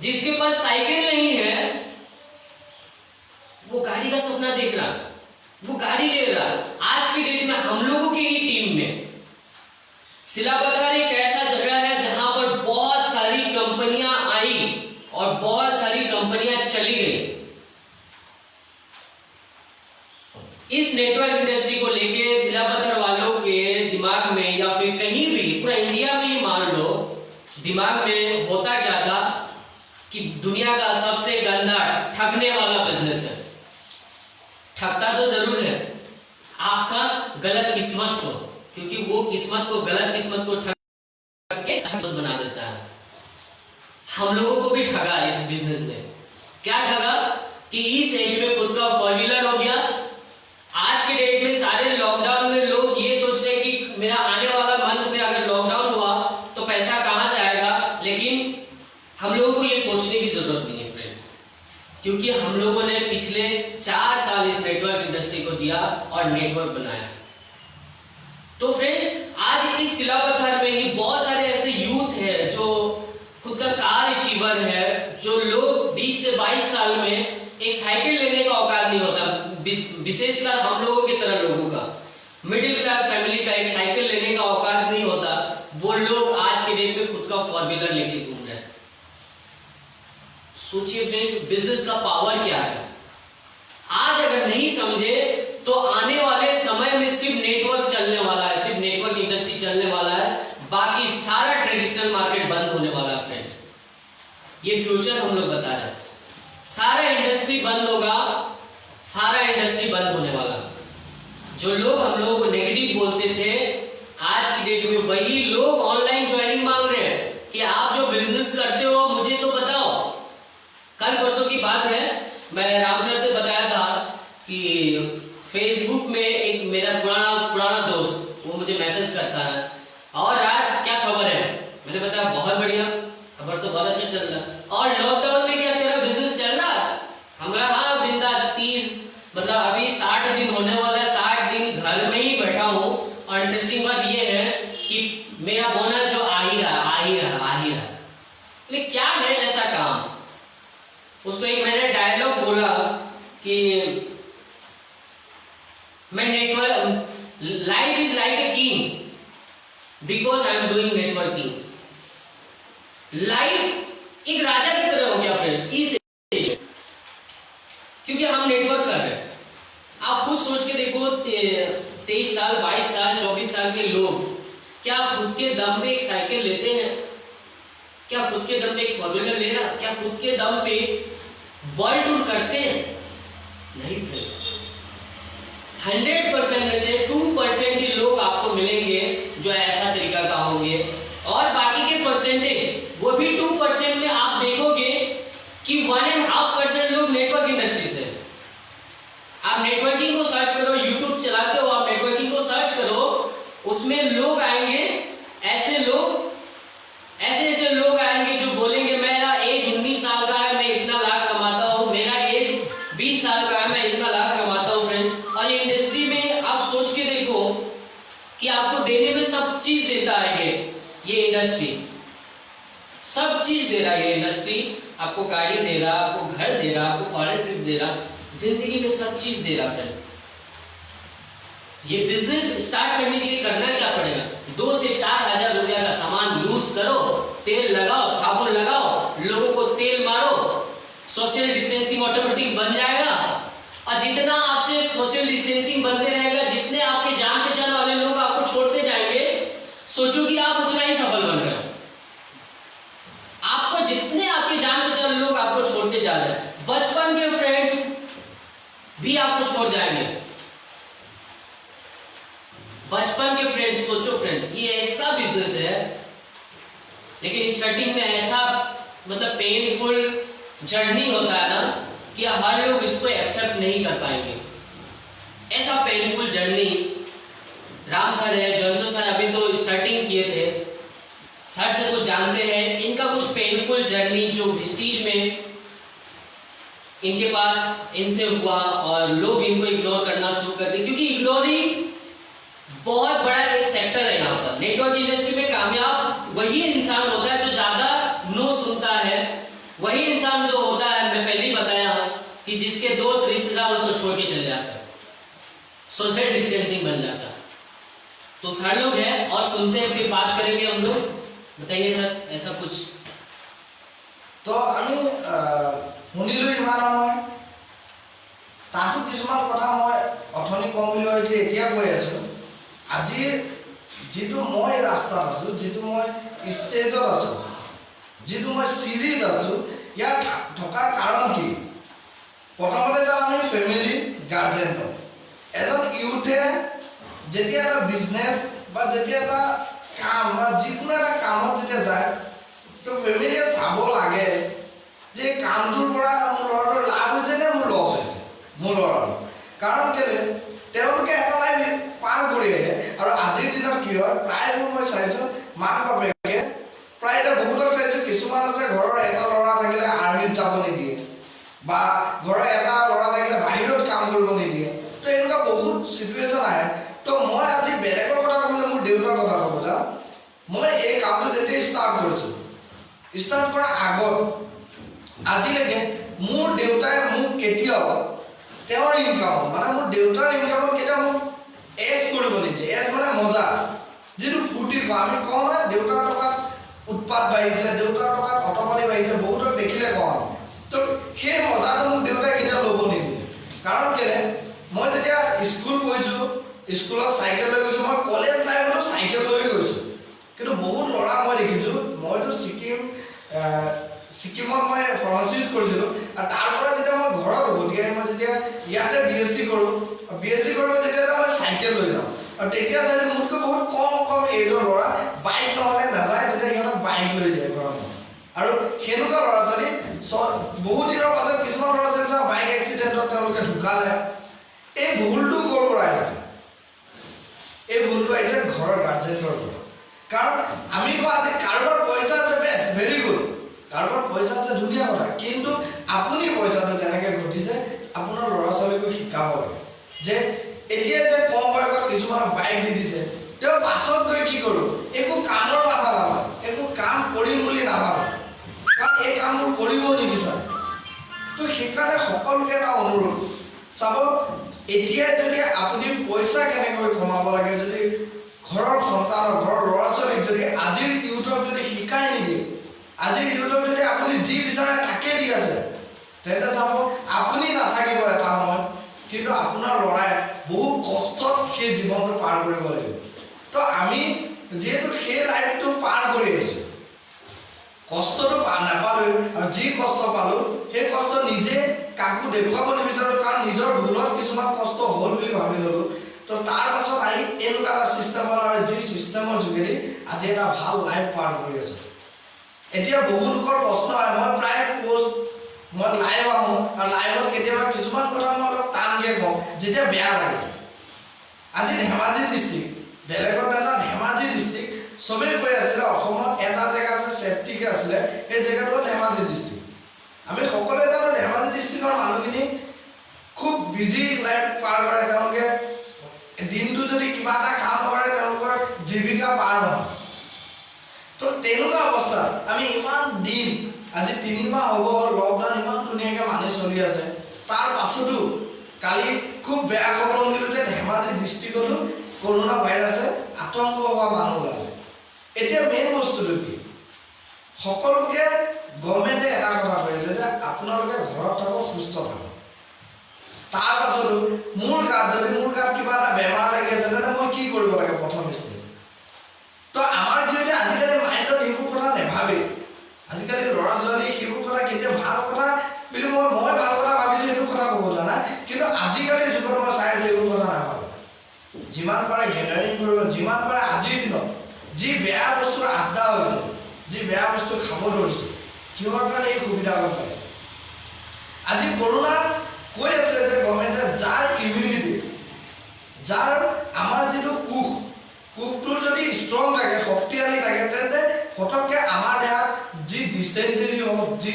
जिसके पास साइकिल नहीं है, वो गाड़ी का सपना देख रहा, वो गाड़ी ले रहा। आज की डेट में हम लोगों की ही टीम में सिलापथार एक ऐसा जगह है जहां पर बहुत सारी कंपनियां आई और बहुत सारी कंपनियां चली गई। इस नेटवर्क इंडस्ट्री को लेके सिलापथार वालों के दिमाग में, या फिर कहीं भी पूरा इंडिया में ही मान लो, दिमाग में होता क्या था कि दुनिया का सबसे गंदा ठगने वाला बिजनेस है। ठगता तो जरूर है आपका गलत किस्मत को, क्योंकि वो किस्मत को, गलत किस्मत को ठग के अच्छा बना देता है। हम लोगों को भी ठगा इस बिजनेस में। क्या ठगा कि इस एज में खुद का 4 व्हीलर हो गया। आज के डेट में सारे लॉकडाउन में लोग ये सोच रहे हैं कि मेरा आने वाला मंथ में अगर लॉकडाउन हुआ तो पैसा कहां से आएगा। लेकिन हम लोगों को ये सोचने की जरूरत नहीं है फ्रेंड्स, क्योंकि हम लोगों ने पिछले 4 साल इस नेटवर्क इंडस्ट्री को दिया और नेटवर्क बनाया। तो फ्रेंड्स, आज इस सिलापथार में ही बहुत सारे ऐसे यूथ है जो खुद का कार अचीवर है, जो लोग 20 से 22 साल में एक साइकिल लेने का औकात नहीं होता, विशेषकर हम लोगों की तरह लोगों का, मिडिल क्लास फैमिली का एक साइकिल लेने का औकात नहीं होता। वो लोग आज के डेट में खुद का 4 व्हीलर लेके घूम रहे हैं। सोचिए फ्रेंड्स, बिजनेस का पावर क्या है। आज अगर नहीं समझे तो आने वाले समय में सिर्फ नेटवर्क चलने वाला है, सिर्फ नेटवर्क इंडस्ट्री चलने वाला है, बाकी सारा ट्रेडिशनल मार्केट बंद होने वाला है फ्रेंड्स। ये फ्यूचर हम लोग बता रहे हैं। सारा इंडस्ट्री बंद होगा, सारा इंडस्ट्री बंद होने वाला। जो लोग हम लोगों को नेगेटिव बोलते थे, आज की डेट में वही लोग ऑनलाइन ज्वाइनिंग मांग रहे हैं कि आप जो बिजनेस करते हो मुझे तो बताओ। कल परसों की बात है, मैं राम सर से बताया था कि फेसबुक में एक मेरा पुराना दोस्त वो मुझे मैसेज करता है, और आज क्या खबर है। मैंने बताया बहुत बढ़िया खबर, तो बहुत अच्छा चल रहा है। और लॉकडाउन में क्या तेरा बिजनेस चल रहा है? हमारा हाँ बिंदास 30 मतलब अभी 60 दिन होने वाला है, 60 दिन घर में ही बैठा हूँ। और इंटरेस्टिंग बात ये है कि मेरा बोनस जो आ ही रहा। लेकिन क्या है ऐसा काम? उसको एक मैंने डायलॉग बोला कि मैं network, life is like a king because I am doing networking. Life एक राजा की तरह हो गया फ्रेंड्स इस एज, क्योंकि हम नेटवर्क कर रहे हैं। आप खुद सोच के देखो, 23 साल 22 साल 24 साल के लोग क्या खुद के दम पे एक साइकिल लेते हैं? क्या खुद के दम पे एक 4 व्हीलर ले रहा? क्या खुद के दम पे वर्ल्ड टूर करते हैं? नहीं फ्रेंड्स, 100% में से 2% ही लोग आपको मिलेंगे जो ऐसा तरीका का होंगे, और बाकी के परसेंटेज वो भी 2% में आप देखोगे कि 1.5% लोग नेटवर्क इंडस्ट्री से। आप नेटवर्किंग को सर्च करो, यूट्यूब चलाते हो, आप नेटवर्किंग को सर्च करो, उसमें लोग आएंगे, ऐसे लोग आएंगे जो बोलेंगे मेरा एज 19 साल का है, मैं इतना लाख कमाता हूं, मेरा एज 20 साल का है, मैं इतना लाख कमाता हूं फ्रेंड्स। और ये इंडस्ट्री में आप सोच के देखो कि आपको देने में सब चीज देता है ये इंडस्ट्री, सब चीज दे रहा है ये इंडस्ट्री। आपको गाड़ी दे रहा, आपको घर दे रहा, आपको फॉरेन ट्रिप दे रहा, जिंदगी में सब चीज दे रहा फ्रेंड। ये बिजनेस स्टार्ट करने के लिए करना क्या पड़ेगा? 2 से 4 हजार रुपया का सामान यूज करो, तेल लगाओ, साबुन लगाओ, लोगों को तेल मारो, सोशल डिस्टेंसिंग ऑटोमेटिक बन जाएगा। और जितना आपसे सोशल डिस्टेंसिंग बनते रहेगा, जितने आपके जान पहचान वाले लोग आपको छोड़ते जाएंगे, सोचो कि आप उतना ही सफल बन रहे हो। आपको जितने आपके जान पहचान लोग आपको छोड़ के जा रहे हैं, बचपन के फ्रेंड्स भी आपको छोड़ जाएंगे। बचपन के फ्रेंड्स, सोचो फ्रेंड्स, ये ऐसा बिजनेस है, लेकिन स्टार्टिंग में ऐसा मतलब पेनफुल जर्नी होता है ना कि हर लोग इसको एक्सेप्ट नहीं कर पाएंगे। ऐसा पेनफुल जर्नी राम सर है, जयंत सर अभी तो स्टार्टिंग किए थे, सर से कुछ जानते हैं, इनका कुछ पेनफुल जर्नी जो विस्टीज में इनके पास इनसे हुआ और लोग इनको इग्नोर करना शुरू कर दिए, क्योंकि इग्नोरिंग बहुत बड़ा एक सेक्टर है यहाँ पर। नेटवर्क इंडस्ट्री में कामयाब वही इंसान होता है जो ज्यादा नो सुनता है, वही इंसान जो होता है, मैं पहले ही बताया हूं कि जिसके दोस्त रिश्तेदार उसको छोड़ के चले जाते हैं, सोशल डिस्टेंसिंग बन जाता है। तो सर लोग हैं और सुनते हैं, फिर बात करेंगे हम लोग। बताइए सर, ऐसा कुछ तो আমি শুনিলো ইমান সময়, তাতো কিছুমান কথা মই অথনি কম বুলি ভাবিছিলো, এতিয়া কৈ আছো। আজি যেটো মই ৰাস্তাত আছো, যেটো মই ষ্টেজত আছো, যেটো মই চিৰিত আছো, ইয়াৰ থকাৰ কাৰণ কি? প্ৰথমতে যাওঁ আমি ফেমিলি গাৰ্জেন। এজন ইউথে যেতিয়া এটা বিজনেছ বা যেতিয়া এটা কাম বা যিকোনো এটা কামত যেতিয়া যায়, তো ফেমিলিয়ে চাব লাগে যে কামটোৰ পৰা মোৰ ল'ৰাটোৰ লাভ হৈছে নে মোৰ লছ হৈছে মোৰ ল'ৰাটোৰ। কাৰণ কেলে তেওঁলোকে এটা লাইফ পাৰ কৰি আহিলে। আৰু আজিৰ দিনত কি হয়, প্ৰায়বোৰ মই চাইছোঁ মাক বাপেকে প্ৰায় এতিয়া বহুতক চাইছোঁ, কিছুমান আছে ঘৰৰ এটা ল'ৰা থাকিলে আৰ্মিত যাব নিদিয়ে বা ঘৰৰ এটা ল'ৰা থাকিলে বাহিৰত কাম কৰিব নিদিয়ে। তো এনেকুৱা বহুত চিটুৱেশ্যন আহে। তো মই আজি বেলেগৰ কথা ক'বলৈ মোৰ দেউতাৰ কথা ক'ব যাওঁ। মই এই কামটো যেতিয়া ষ্টাৰ্ট কৰিছোঁ, ষ্টাৰ্ট কৰাৰ আগত আজিলৈকে মোৰ দেউতাই মোক কেতিয়াও তেওঁৰ ইনকাম মানে মোৰ দেউতাৰ ইনকামত কেতিয়াও মোক এজ কৰিব নিদিয়ে। এজ মানে মজা, যিটো ফূৰ্তি পাওঁ। আমি কওঁ নহয় দেউতাৰ টকাত উৎপাত বাঢ়িছে, দেউতাৰ টকাত অটপালি বাঢ়িছে, বহুতক দেখিলে কওঁ। তো সেই মজাটো মোক দেউতাই কেতিয়াও ল'ব নিদিয়ে। কাৰণ কেলে মই যেতিয়া স্কুল পঢ়িছোঁ, স্কুলত চাইকেল লৈ গৈছোঁ, মই কলেজ লাইফতো চাইকেল লৈ গৈছোঁ। কিন্তু বহুত ল'ৰা মই দেখিছোঁ, মইতো ছিকিমত মই ফাৰ্মাচিষ্ট কৰিছিলোঁ, আৰু তাৰ পৰা যেতিয়া মই ঘৰত উভতি আহি মই যেতিয়া ইয়াতে BSc কৰোঁ, BSc কৰিব যেতিয়া যাওঁ মই চাইকেল লৈ যাওঁ। আৰু তেতিয়া চাইছোঁ মোতকৈ বহুত কম এজৰ ল'ৰা বাইক নহ'লে নাযায়, তেতিয়া সিহঁতক বাইক লৈ দিয়ে ঘৰত। আৰু সেনেকুৱা ল'ৰা ছোৱালী বহুত দিনৰ পাছত কিছুমান ল'ৰা ছোৱালী চাওঁ বাইক এক্সিডেণ্টত তেওঁলোকে ঢুকালে। এই ভুলটো ক'ৰ পৰা আহিছে? এই ভুলটো আহিছে ঘৰৰ গাৰ্জেনৰ পৰা। কাৰণ আমি কওঁ আজি কাৰোবাৰ পইচা আছে, বেছ ভেৰি গুড, কাৰোবাৰ পইচা আছে ধুনীয়া কথা, কিন্তু আপুনি পইচাটো যেনেকৈ ঘটিছে আপোনাৰ ল'ৰা ছোৱালীকো শিকাব লাগে যে এতিয়া যে কম বয়সত কিছুমানক বাইক দি দিছে, তেওঁ পাছত গৈ কি কৰোঁ, একো কামৰ মাথা নাপায়, একো কাম কৰিম বুলি নাভাবে, কাৰণ এই কামবোৰ কৰিবও নিবিচাৰে। তো সেইকাৰণে সকলোকে এটা অনুৰোধ, চাব এতিয়াই যদি আপুনি পইচা কেনেকৈ কমাব লাগে, যদি ঘৰৰ সন্তানক, ঘৰৰ ল'ৰা ছোৱালীক যদি আজিৰ ইউথক যদি শিকাই নিদিয়ে, আজিৰ ইউথক যদি আপুনি যি বিচাৰে তাকে দি আছে, তেন্তে চাব আপুনি নাথাকিব এটা সময়ত, কিন্তু আপোনাৰ ল'ৰাই বহু কষ্টত সেই জীৱনটো পাৰ কৰিব লাগিব। তো আমি যিহেতু সেই লাইফটো পাৰ কৰি আহিছোঁ, কষ্টটো নাপালোঁ, আৰু যি কষ্ট পালোঁ সেই কষ্ট নিজে কাকো দেখুৱাব নিবিচাৰোঁ, কাৰণ নিজৰ ভুলত কিছুমান কষ্ট হ'ল বুলি ভাবি ল'লোঁ। তো তাৰ পাছত আহি এনেকুৱা এটা ছিষ্টেম হ'ল, আৰু যি ছিষ্টেমৰ যোগেদি আজি এটা ভাল লাইফ পাৰ কৰি আছোঁ। এতিয়া বহু লোকৰ প্ৰশ্ন আহে, মই প্ৰায় পোষ্ট মই লাইভ আহোঁ, আৰু লাইভত কেতিয়াবা কিছুমান কথা মই অলপ টানকৈ কওঁ, যেতিয়া বেয়া লাগে। আজি ধেমাজি ডিষ্ট্ৰিক্ট, বেলেগত নাযাওঁ, ধেমাজি ডিষ্ট্ৰিক্ট চবেই কৈ আছিলে অসমত এটা জেগা আছে ছেফটিকে আছিলে, সেই জেগাটো হ'ল ধেমাজি ডিষ্ট্ৰিক্ট। আমি সকলোৱে জানো ধেমাজি ডিষ্ট্ৰিক্টৰ মানুহখিনি খুব বিজি লাইফ পাৰ কৰে, তেওঁলোকে দিনটো যদি কিবা এটা কাম কৰে তেওঁলোকৰ জীৱিকা পাৰ নহয়। তো তেনেকুৱা অৱস্থাত আমি ইমান দিন, আজি 3 মাহ হ'ব হ'ল লকডাউন ইমান ধুনীয়াকৈ মানি চলি আছে, তাৰ পাছতো কালি খুব বেয়া খবৰ শুনিলোঁ যে ধেমাজি ডিষ্ট্ৰিক্টতো কৰোণা ভাইৰাছে আতংক হোৱা মানুহ ওলালে। এতিয়া মেইন বস্তুটো কি, সকলোকে গভৰ্ণমেণ্টে এটা কথা কৈ আছে যে আপোনালোকে ঘৰত থাকক, সুস্থ থাকক। তাৰ পাছতো মোৰ গাত কিবা এটা বেমাৰ লাগি আছে তেন্তে মই কি কৰিব লাগে প্ৰথম ষ্টেপ তো আমাৰ কি হৈছে আজিকালি মাইণ্ডত এইবোৰ কথা নেভাবে আজিকালি ল'ৰা ছোৱালী সেইবোৰ কথা কেতিয়া ভাল কথা বুলি মই ভাল কথা ভাবিছোঁ সেইটো কথা ক'ব জানা কিন্তু আজিকালি যুগত মই চাই আছোঁ এইবোৰ কথা নাভাবে যিমান পাৰে গেদাৰিং কৰিব যিমান পাৰে আজিৰ দিনত যি বেয়া বস্তুৰ আড্ডা হৈছে যি বেয়া বস্তু খাব ধৰিছে কিহৰ কাৰণে এই সুবিধা গম পাইছে আজি কৰোণা কৈ আছে যে গভৰ্ণমেণ্টে যাৰ ইমিউনিটি যাৰ আমাৰ যিটো কোষটোৰ যদি ষ্ট্ৰং থাকে শক্তিশালী থাকে তেন্তে ফটককৈ আমাৰ দেহাত যি ডিচেণ্ট্ৰি হওক যি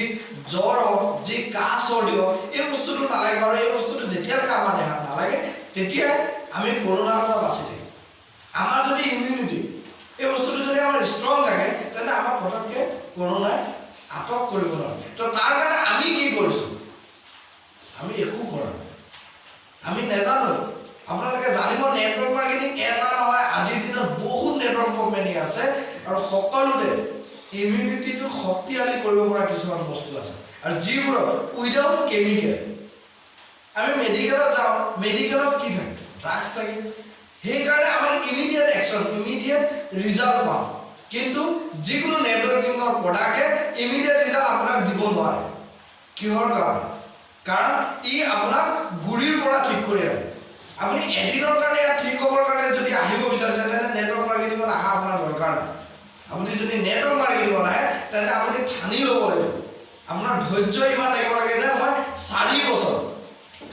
জ্বৰ হওক যি কাহ চৰ্দি হওক এই বস্তুটো নালাগে আৰু এই বস্তুটো যেতিয়ালৈকে আমাৰ দেহাত নালাগে তেতিয়াই আমি কৰোণাৰ পৰা বাচি থাকিম আমাৰ যদি ইমিউনিটি এই বস্তুটো যদি আমাৰ ষ্ট্ৰং থাকে তেন্তে আমাক ফটককৈ কৰোণাই আটক কৰিব নোৱাৰে তো তাৰ কাৰণে আমি কি কৰিছোঁ আমি একো কৰা নাই আমি নেজানো আপোনালোকে জানিব নেটৱৰ্ক মাৰ্কেটিং এটা নহয় আজিৰ দিনত বহুত নেটৱৰ্ক কোম্পানী আছে আৰু সকলোতে ইমিউনিটিটো শক্তিশালী কৰিব পৰা কিছুমান বস্তু আছে আৰু যিবোৰত উইদাউট কেমিকেল আমি মেডিকেলত যাওঁ মেডিকেলত কি থাকে ড্ৰাগছ থাকে সেইকাৰণে আমাৰ ইমিডিয়েট একশ্যন ইমিডিয়েট ৰিজাল্ট পাওঁ কিন্তু যিকোনো নেটৱৰ্কিঙৰ প্ৰডাক্টে ইমিডিয়েট ৰিজাল্ট আপোনাক দিব নোৱাৰে কিহৰ কাৰণে কাৰণ ই আপোনাক গুৰিৰ পৰা ঠিক কৰি আনে আপুনি এদিনৰ কাৰণে ঠিক হ'বৰ কাৰণে যদি আহিব বিচাৰিছে তেন্তে নেটৱৰ্ক মাৰ্কেটিঙত অহা আপোনাৰ দৰকাৰ নাই আপুনি যদি নেটৱৰ্ক মাৰ্কেটিঙত আহে তেন্তে আপুনি ঠানি ল'ব লাগিব আপোনাৰ ধৈৰ্য ইমান থাকিব লাগে যে মই 4 বছৰ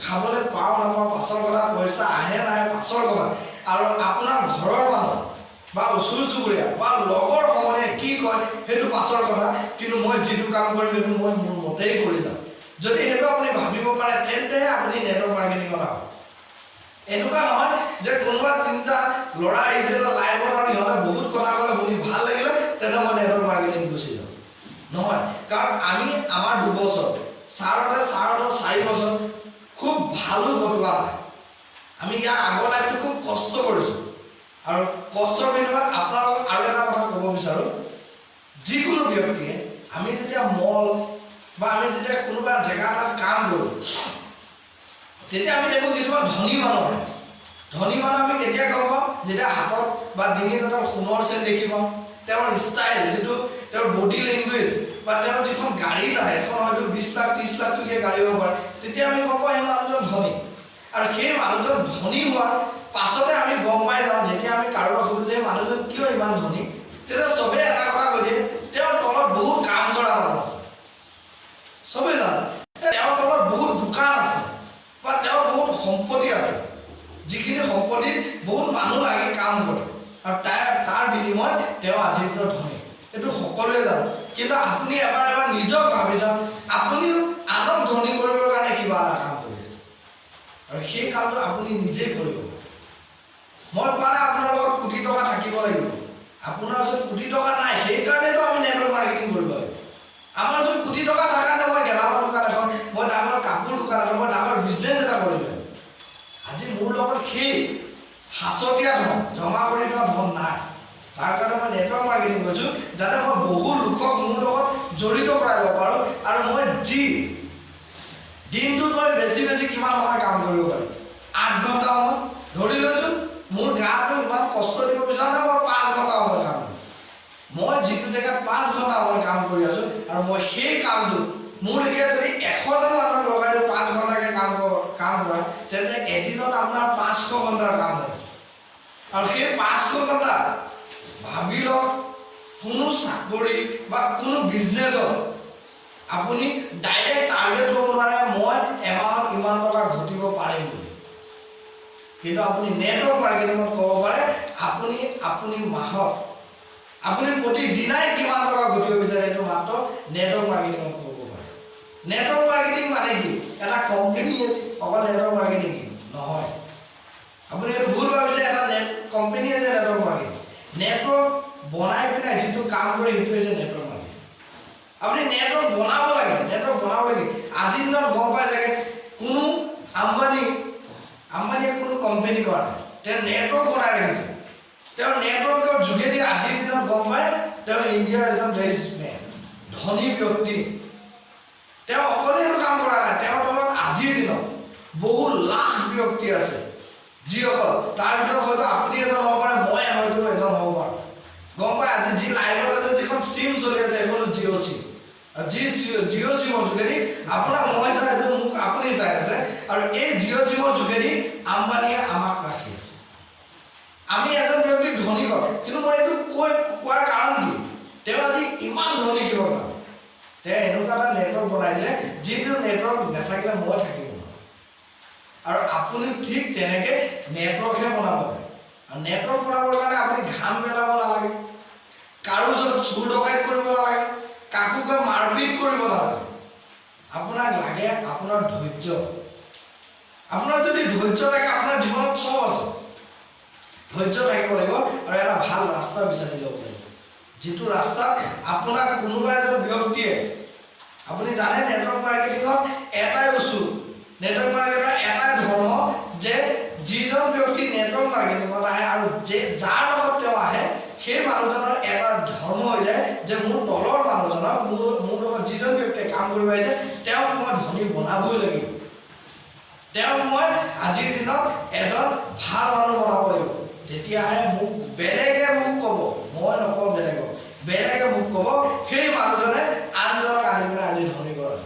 খাবলৈ পাওঁ নাপাওঁ পাছৰ কথা পইচা আহে নাহে পাছৰ কথা আৰু আপোনাৰ ঘৰৰ মানুহ বা ওচৰ চুবুৰীয়া বা লগৰ সমনীয়াই কি কয় সেইটো পাছৰ কথা কিন্তু মই যিটো কাম কৰিম সেইটো মই মোৰ মতেই কৰি যাম যদি সেইটো আপুনি ভাবিব পাৰে তেন্তেহে আপুনি নেটৱৰ্ক মাৰ্কেটিঙত আহক এনেকুৱা নহয় যে কোনোবা 3টা ল'ৰা আহিছিল লাইভত আৰু ইহঁতে বহুত কথা ক'লে শুনি ভাল লাগিলে তেন্তে মই নেটৱৰ্ক মাৰ্কেটিং গুচি যাম নহয় কাৰণ আমি আমাৰ 2 বছৰ ছাৰহঁতৰ 4 বছৰ খুব ভালো ঘটোৱা নাই আমি ইয়াৰ আগৰ লাইফটো খুব কষ্ট কৰিছোঁ আৰু কষ্টৰ বিনিময়ত আপোনালোকক আৰু এটা কথা ক'ব বিচাৰোঁ যিকোনো ব্যক্তিয়ে আমি যেতিয়া মল বা আমি যেতিয়া কোনোবা জেগা এটাত কাম কৰোঁ তেতিয়া আমি দেখোঁ কিছুমান ধনী মানুহ আহে ধনী মানুহ আমি কেতিয়া গম পাওঁ যেতিয়া হাতত বা ডিঙিত এটা সোণৰ চেন দেখি পাওঁ তেওঁৰ ষ্টাইল যিটো তেওঁৰ বডি লেংগুৱেজ বা তেওঁৰ যিখন গাড়ীত আহে এখন হয়তো 20 লাখ 30 লাখ টকীয়া গাড়ী হ'ব পাৰে তেতিয়া আমি গম পাওঁ সেই মানুহজন ধনী আৰু সেই মানুহজন ধনী হোৱাৰ পাছতে আমি গম পাই যাওঁ যেতিয়া আমি কাৰোবাক সুধোঁ যে মানুহজন কিয় ইমান ধনী তেতিয়া চবেই এটা কথা কৈ দিয়ে তেওঁৰ তলত বহুত কাম কৰা মানুহ আছে চবেই জানে তেওঁৰ তলত বহুত দোকান আছে বা তেওঁৰ বহুত সম্পত্তি আছে যিখিনি সম্পত্তিত বহুত মানুহ লাগি কাম কৰে আৰু তাৰ বিনিময়ত তেওঁ আজিৰ দিনত ধনী এইটো সকলোৱে জানে কিন্তু আপুনি এবাৰ নিজক ভাবি চাওক আপুনিও আনক ধনী কৰিবৰ কাৰণে কিবা এটা কাম কৰি আছে আৰু সেই কামটো আপুনি নিজেই কৰিব মই কোৱা নাই আপোনাৰ লগত কোটি টকা থাকিব লাগিব আপোনাৰ ওচৰত কোটি টকা নাই সেইকাৰণেতো আমি নেটৱৰ্ক মাৰ্কেটিং কৰিব লাগিব আমাৰ ওচৰত কোটি টকা থকাতে মই গেলামাল দোকান এখন মই ডাঙৰ কাপোৰ দোকান এখন মই ডাঙৰ বিজনেছ এটা কৰিলোঁ আজি মোৰ লগত সেই সাঁচতীয়া ধন জমা কৰি থোৱা ধন নাই তাৰ কাৰণে মই নেটৱৰ্ক মাৰ্কেটিং কৰিছোঁ যাতে মই বহু লোকক মোৰ লগত জড়িত কৰাই ল'ব পাৰোঁ আৰু মই যি দিনটোত মই বেছি কিমান সময় কাম কৰিব পাৰিম 8 ঘণ্টা সময় ধৰি লৈছোঁ মোৰ গাটো ইমান কষ্ট দিব বিচাৰোঁ নাই মই 5 ঘণ্টা সময় কাম কৰিম মই যিটো জেগাত 5 ঘণ্টা সময় কাম কৰি আছোঁ আৰু মই সেই কামটো মোৰ এতিয়া যদি 100জন মানুহক লগাই দিওঁ 5 ঘণ্টাকৈ কাম কৰা তেন্তে এদিনত আপোনাৰ 500 ঘণ্টাৰ কাম হৈ আছে আৰু সেই 500 ঘণ্টা ভাবি লওক কোনো চাকৰি বা কোনো বিজনেছত আপুনি ডাইৰেক্ট টাৰ্গেট ল'ব নোৱাৰে মই এমাহত ইমান টকা ঘটিব পাৰিম বুলি কিন্তু আপুনি নেটৱৰ্ক মাৰ্কেটিঙত ক'ব পাৰে আপুনি মাহত আপুনি প্ৰতিদিনাই কিমান টকা ঘটিব বিচাৰে এইটো মাত্ৰ নেটৱৰ্ক মাৰ্কেটিঙত ক'ব পাৰে নেটৱৰ্ক মাৰ্কেটিং মানে কি এটা কোম্পানী অকল নেটৱৰ্ক মাৰ্কেটিং নহয় আপুনি এইটো ভুল ভাবিছে এটা কোম্পানী আছে নেটৱৰ্ক মাৰ্কেটিং নেটৱৰ্ক বনাই পিনে যিটো কাম কৰে সেইটো হৈছে নেটৱৰ্ক মাৰ্কেটিং আপুনি নেটৱৰ্ক বনাব লাগে আজিৰ দিনত গম পাই চাগে কোনো আম্বানীয়ে কোনো কোম্পানী কৰা নাই তেওঁ নেটৱৰ্ক বনাই ৰাখিছে তেওঁ নেটৱৰ্কৰ যোগেদি আজিৰ দিনত গম পায় তেওঁ ইণ্ডিয়াৰ এজন ৰিচ মেন ধনী ব্যক্তি তেওঁ অকলে এইটো কাম কৰা নাই তেওঁৰ তলত আজিৰ দিনত বহু লাখ ব্যক্তি আছে যিসকল তাৰ ভিতৰত হয়তো আপুনি এজন হ'ব পাৰে, মই হয়তো এজন হ'ব পাৰোঁ। গম পাই আজি যি লাইভত আছে, যিখন চিম চলি আছে সেইখন জিঅ' চিম। জিঅ' চিমৰ যোগেদি আপোনাক মই চাই আছোঁ, মোক আপুনি চাই আছে, আৰু এই জিঅ' চিমৰ যোগেদি আম্বানীয়ে আমাক ৰাখি আছে। আমি এজন ব্যক্তি ধনী হয়, কিন্তু মই এইটো কোৱাৰ কাৰণ কি? তেওঁ আজি ইমান ধনী কিহৰ কাৰণে? তেওঁ এনেকুৱা এটা নেটৱৰ্ক বনাই দিলে যিটো নেটৱৰ্ক নাথাকিলে মই থাকিব নোৱাৰোঁ। আৰু আপুনি ঠিক তেনেকৈ নেটৱৰ্কহে বনাব লাগে। আৰু নেটৱৰ্ক বনাবৰ কাৰণে আপুনি ঘাম পেলাব নালাগে, কাৰো ওচৰত চুৰ ডকাইত কৰিব নালাগে, কাকো গৈ মাৰপিট কৰিব নালাগে। আপোনাক লাগে আপোনাৰ ধৈৰ্য। আপোনাৰ যদি ধৈৰ্য থাকে, আপোনাৰ জীৱনত চব আছে। ধৈৰ্য থাকিব লাগিব আৰু এটা ভাল ৰাস্তা বিচাৰি ল'ব লাগিব, যিটো ৰাস্তাত আপোনাক কোনোবা এজন ব্যক্তিয়ে, আপুনি জানে নেটৱৰ্ক মাৰ্কেটিঙত এটাই উচুল, নেটৱৰ্ক মাৰ্কেটৰ এটাই ধৰ্ম যে যিজন ব্যক্তি নেটৱৰ্ক মাৰ্কেটিঙত আহে আৰু যাৰ লগত তেওঁ আহে, সেই মানুহজনৰ এটা ধৰ্ম হৈ যায় যে মোৰ তলৰ মানুহজনক, মোৰ লগত যিজন ব্যক্তিয়ে কাম কৰিব আহিছে তেওঁক মই ধনী বনাবই লাগিব, তেওঁক মই আজিৰ দিনত এজন ভাল মানুহ বনাব লাগিব। তেতিয়াহে মোক বেলেগে মোক ক'ব, মই নকওঁ বেলেগক, বেলেগে মোক ক'ব সেই মানুহজনে আনজনক আনি পিনে আজি ধনী কৰে।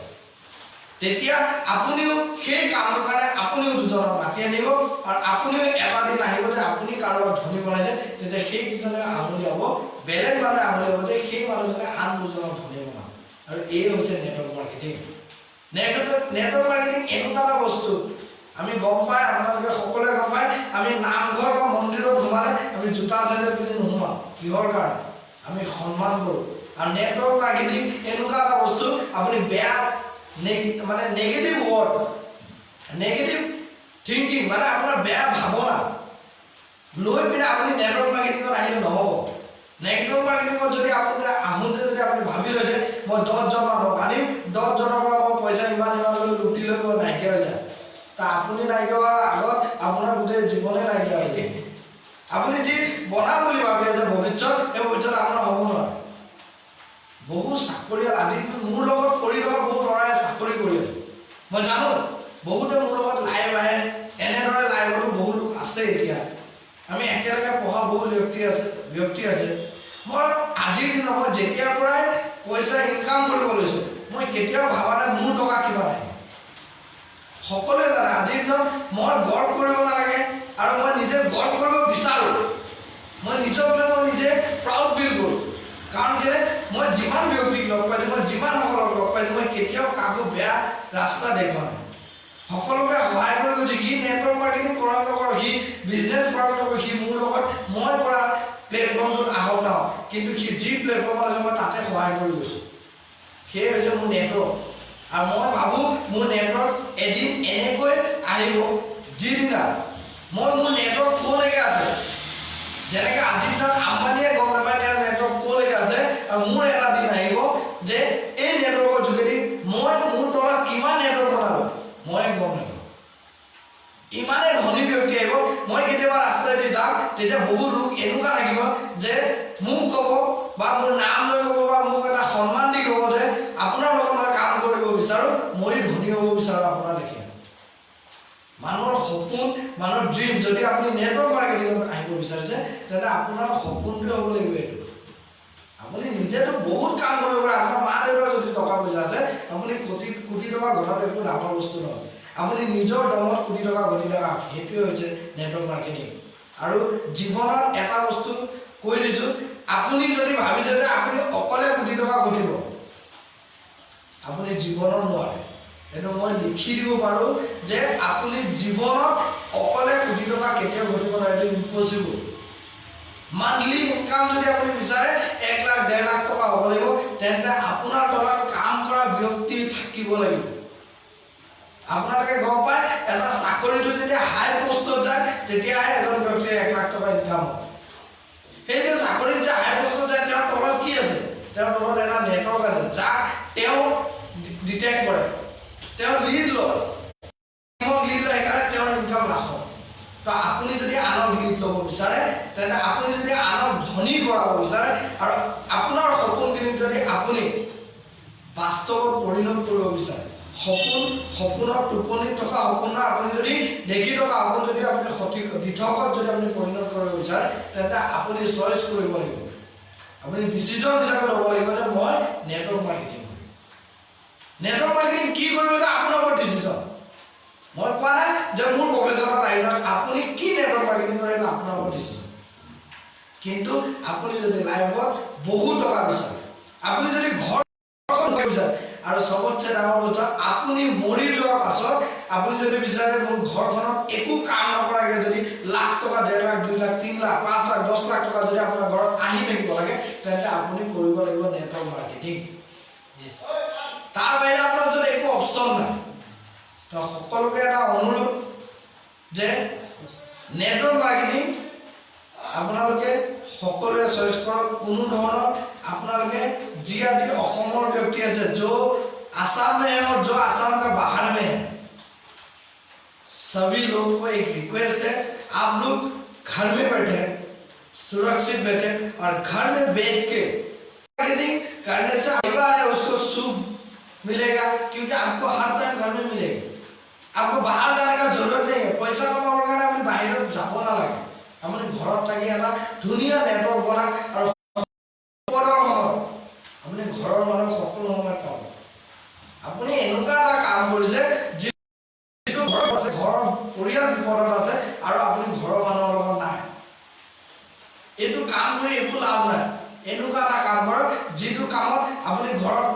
তেতিয়া আপুনিও সেই কামৰ কাৰণে আপুনিও দুজনক মাতি আনিব, আৰু আপুনিও এটা দিন আহিব যে আপুনি কাৰোবাক ধনী বনাইছে, তেতিয়া সেইকেইজনে আঙুলি হ'ব, বেলেগ মানুহে আঙুলি হ'ব যে সেই মানুহজনে আন দুজনক ধনী বনাব। আৰু এই হৈছে নেটৱৰ্ক মাৰ্কেটিং। নেটৱৰ্ক মাৰ্কেটিং এনেকুৱা এটা বস্তু, আমি গম পাই, আপোনালোকে সকলোৱে গম পায়, আমি নামঘৰ বা মন্দিৰত সোমালে আমি জোতা চেণ্ডেল পিন্ধি নোসোমাওঁ। কিহৰ কাৰণে? আমি সন্মান কৰোঁ। আৰু নেটৱৰ্ক মাৰ্কেটিং এনেকুৱা এটা বস্তু, আপুনি বেয়া মানে নেগেটিভ ৱৰ্ড, নেগেটিভ থিংকিং, মানে আপোনাৰ বেয়া ভাৱনা লৈ পিনে আপুনি নেটৱৰ্ক মাৰ্কেটিঙত আহিলে নহ'ব। নেটৱৰ্ক মাৰ্কেটিঙত যদি আপুনি আহোঁতে যদি আপুনি ভাবি লৈছে মই 10জন মানুহক আনিম, 10জনৰ পৰা মই পইচা ইমান লৈ লুটি লৈ মই নাইকিয়া হৈ যায়, তা আপুনি নাইকিয়া হোৱাৰ আগত আপোনাৰ গোটেই জীৱনে নাইকিয়া হৈ যায়। আপুনি যি বনাম বুলি ভাবি আছে ভৱিষ্যত, সেই ভৱিষ্যত আপোনাৰ হ'ব নোৱাৰে। বহু চাকৰিয়াল আজি মোৰ লগত কৰি থকা বহু ল'ৰাই চাকৰি কৰি আছে, মই জানো। বহুতে মোৰ লগত লাইভ আহে, এনেদৰে লাইভতো বহু লোক আছে। এতিয়া আমি একেলগে পঢ়া বহু ব্যক্তি আছে। মই আজিৰ দিনত মই যেতিয়াৰ পৰাই পইচা ইনকাম কৰিব লৈছোঁ, মই কেতিয়াও ভাবা নাই মোৰ টকা কিমান আহে। সকলোৱে জানে আজিৰ দিনত মই গৰ্ব কৰিব নালাগে, আৰু মই নিজে গৰ্ব কৰিব বিচাৰোঁ। মই নিজক লৈ মই নিজে প্ৰাউড ফিল কৰোঁ। কাৰণ কেলে মই যিমান ব্যক্তিক লগ পাইছোঁ, মই যিমানসকলক লগ পাইছোঁ, মই কেতিয়াও কাকো বেয়া ৰাস্তা দেখুওৱা নাই। সকলোকে সহায় কৰি গৈছোঁ। সি নেটৱৰ্ক মাৰ্কেটিং কৰক নকৰক, সি বিজনেছ কৰক নকৰক, সি মোৰ লগত মই কৰা প্লেটফৰ্মটোত আহক নাহক, কিন্তু সি যি প্লেটফৰ্মত আছে মই তাতে সহায় কৰি গৈছোঁ। সেয়ে হৈছে মোৰ নেটৱৰ্ক। আৰু মই ভাবোঁ মোৰ নেটৱৰ্ক এদিন এনেকৈ আহিব, যিদিনা মই মোৰ নেটৱৰ্ক ক'লৈকে আছে, যেনেকৈ আজিৰ দিনত আম্বানীয়ে গম নাপায় তেওঁৰ নেটৱৰ্ক ক'লৈকে আছে, আৰু মোৰ এটা দিন আহিব যে এই নেটৱৰ্কৰ যোগেদি মই মোৰ তলত কিমান নেটৱৰ্ক বনালোঁ মই গম নাপাওঁ। ইমানেই ধনী ব্যক্তি আহিব, মই কেতিয়াবা ৰাস্তাইদি যাম, তেতিয়া বহু লোক এনেকুৱা থাকিব যে মোক ক'ব বা মোৰ নাম লৈ ক'ব বা মোক এটা সন্মান দি ক'ব যে আপোনাৰ লগত মই কাম কৰিব বিচাৰোঁ, মই ধনী হ'ব বিচাৰোঁ আপোনাৰ দেখি। মানুহৰ সপোন, মানুহৰ ড্ৰিম, যদি আপুনি নেটৱৰ্ক মাৰ্কেটিঙত আহিব বিচাৰিছে, তেন্তে আপোনাৰ সপোনটোৱে হ'ব লাগিব এইটো। আপুনি নিজেতো বহুত কাম কৰিব পাৰে। আপোনাৰ মা দেউতাৰ যদি টকা পইচা আছে, আপুনি কোটি টকা ঘটাটো একো ডাঙৰ বস্তু নহয়। আপুনি নিজৰ দমত কোটি টকা ঘটি থকা, সেইটোৱে হৈছে নেটৱৰ্ক মাৰ্কেটিং। আৰু জীৱনত এটা বস্তু কৈ দিছোঁ, আপুনি যদি ভাবিছে যে আপুনি অকলে কোটি টকা ঘটিব, আপুনি জীৱনত নোৱাৰে। এইটো মই লিখি দিব পাৰোঁ যে আপুনি জীৱনত অকলে কোটি টকা কেতিয়াও ঘটিব নোৱাৰে, এইটো ইম্পচিবল। মান্থলি ইনকাম যদি আপুনি বিচাৰে 1 লাখ 1.5 লাখ টকা হ'ব লাগিব, তেন্তে আপোনাৰ তলত কাম কৰা ব্যক্তি থাকিব লাগিব। আপোনালোকে গম পায়, এটা চাকৰিটো যেতিয়া হাই পষ্টত যায়, তেতিয়াহে এজন ব্যক্তিৰ 1 লাখ টকা ইনকাম হয়। সেই যে চাকৰিত যে হাই পষ্টত যায়, তেওঁৰ তলত কি আছে? তেওঁৰ তলত এটা নেটৱৰ্ক আছে, যাক তেওঁ ডিটেক্ট কৰে, তেওঁ লিড লয়, সেইকাৰণে তেওঁৰ ইনকাম লাখত। তো আপুনি যদি আনক লিড ল'ব বিচাৰে, তেন্তে আপুনি যদি আনক ধনী কৰাব বিচাৰে, আৰু আপোনাৰ সপোনখিনিক যদি আপুনি বাস্তৱত পৰিণত কৰিব বিচাৰে, সপোনৰ টোপনিত থকা সপোন আপুনি যদি দেখি থকা সপোন যদি আপুনি সঠিক দিঠকত যদি আপুনি পৰিণত কৰিব বিচাৰে তেন্তে আপুনি চইচ কৰিব লাগিব আপুনি ডিচিজন হিচাপে ল'ব লাগিব যে মই নেটৱৰ্ক মাৰ্কেটিং কৰিম নেটৱৰ্ক মাৰ্কেটিং কি কৰিব এটা আপোনাৰ ওপৰত ডিচিজন মই কোৱা নাই যে মোৰ প্ৰফেচনত আহি যাওক আপুনি কি নেটৱৰ্ক মাৰ্কেটিং কৰে এটা আপোনাৰ ওপৰত ডিচিজন কিন্তু আপুনি যদি লাইভত বহুত টকা বিচাৰে আপুনি যদি ঘৰখন বিচাৰে আৰু সবতছে ডাঙৰ কথা আপুনি মৰি যোৱাৰ পাছত আপুনি যদি বিচাৰে মোৰ ঘৰখনত একো কাম নকৰাকৈ যদি লাখ টকা 1.5 লাখ 2 লাখ 3 লাখ 5 লাখ 10 লাখ টকা যদি আপোনাৰ ঘৰত আহি থাকিব লাগে তেন্তে আপুনি কৰিব লাগিব নেটৱৰ্ক মাৰ্কেটিং তাৰ বাহিৰে আপোনাৰ যদি একো অপচন নাই তো সকলোকে এটা অনুৰোধ যে নেটৱৰ্ক মাৰ্কেটিং আপোনালোকে সকলোৱে চইচ কৰক কোনো ধৰণৰ আপোনালোকে जी आज অসমৰ ব্যক্তি আছে जो आसाम में है और जो आसाम का बाहर में है सभी लोगों को एक रिक्वेस्ट है आप लोग घर में बैठे सुरक्षित बैठे और घर में बैठ के मार्केटिंग करने से परिवार है उसको सुख मिलेगा क्योंकि आपको हर टाइम घर में मिलेगा आपको बाहर जाने का जरूरत नहीं है पैसा कमाने के लिए अपने बाहर যাব না লাগে अपने ঘৰত থাকি এটা ধুনীয়া নেটৱৰ্ক বনাক আৰু আপুনি ঘৰৰ মানুহ সকলো সময় পাব আপুনি এনেকুৱা এটা কাম কৰিছে যিটো ঘৰ আছে ঘৰৰ পৰিয়াল বিপদত আছে আৰু আপুনি ঘৰৰ মানুহৰ লগত নাই এইটো কাম কৰি একো লাভ নাই এনেকুৱা এটা কাম কৰক যিটো কামত আপুনি ঘৰত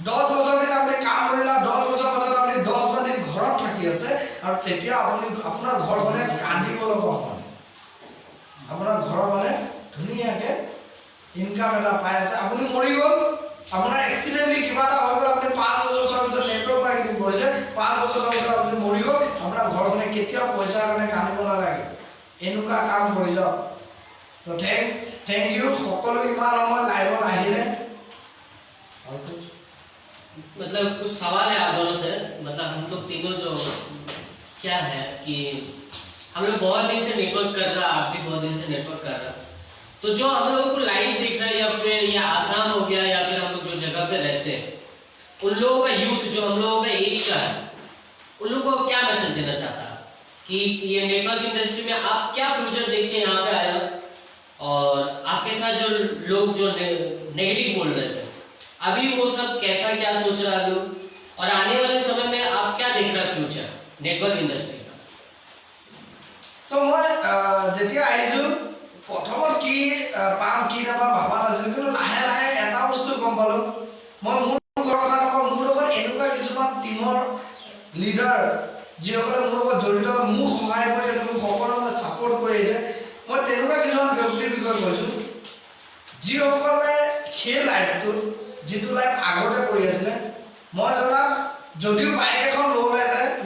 10 বছৰ দিন আপুনি কাম কৰিলা 10 বছৰ পাছত আপুনি 10 দিন ঘৰত থাকি আছে আৰু তেতিয়া আপুনি আপোনাৰ ঘৰখনে কান্দিব লগা হয় আপোনাৰ ঘৰৰ মানে ধুনীয়াকে ইনকাম এটা পাই আছে আপুনি মৰি গ'ল আপোনাৰ এক্সিডেন্টলি কিবা এটা হৈ গ'ল আপুনি 5 বছৰ পিছত নেটৱৰ্ক মাৰ্কেটিং কৰিছে 5 বছৰ পিছত আপুনি মৰি গ'ল আপোনাৰ ঘৰখনে কেতিয়াও পইচাৰ কাৰণে কান্দিব নালাগে এনেকুৱা কাম কৰি যাওক তো থ্যাংক ইউ সকলো ইমান সময় লাইভত আহিলে और कुछ मतलब कुछ सवाल है आप दोनों से मतलब हम लोग तीनों जो क्या है कि हम लोग बहुत दिन से नेटवर्क कर रहा आप भी बहुत दिन से नेटवर्क कर रहा तो जो हम लोगों को लाइव दिख रहा है या फिर ये आसाम हो गया या फिर हम लोग जो जगह पे रहते हैं उन लोगों का यूथ जो हम लोगों का एज का है उन लोगों को क्या मैसेज देना चाहता है कि ये नेटवर्क इंडस्ट्री में आप क्या फ्यूचर देख के यहाँ पे आए और आपके साथ जो लोग जो नेगेटिव बोल रहे थे अभी वो सब कैसा क्या सोच रहा है लोग और आने वाले समय में आप क्या देख रहे हैं फ्यूचर नेटवर्क इंडस्ट्री का तो मैं যেতিয়া আইছো প্ৰথমত কি পাম কি নাপাম ভাবা নাছিল কিন্তু লাহে লাহে এটা বস্তু গম পালো মই মোৰ কথা নকওঁ মোৰ লগত এনেকুৱা কিছুমান টিমৰ লিডাৰ যিসকলে মোৰ লগত জড়িত মোক সহায় কৰি আছে মোক সকলো মই সাপোৰ্ট কৰি আছে মই তেনেকুৱা কিছুমান ব্যক্তিৰ বিষয়ে কৈছো যিসকলে সেই লাইফটো যিটো লাইফ আগতে কৰি আছিলে মই জনাত যদিও বাইক এখন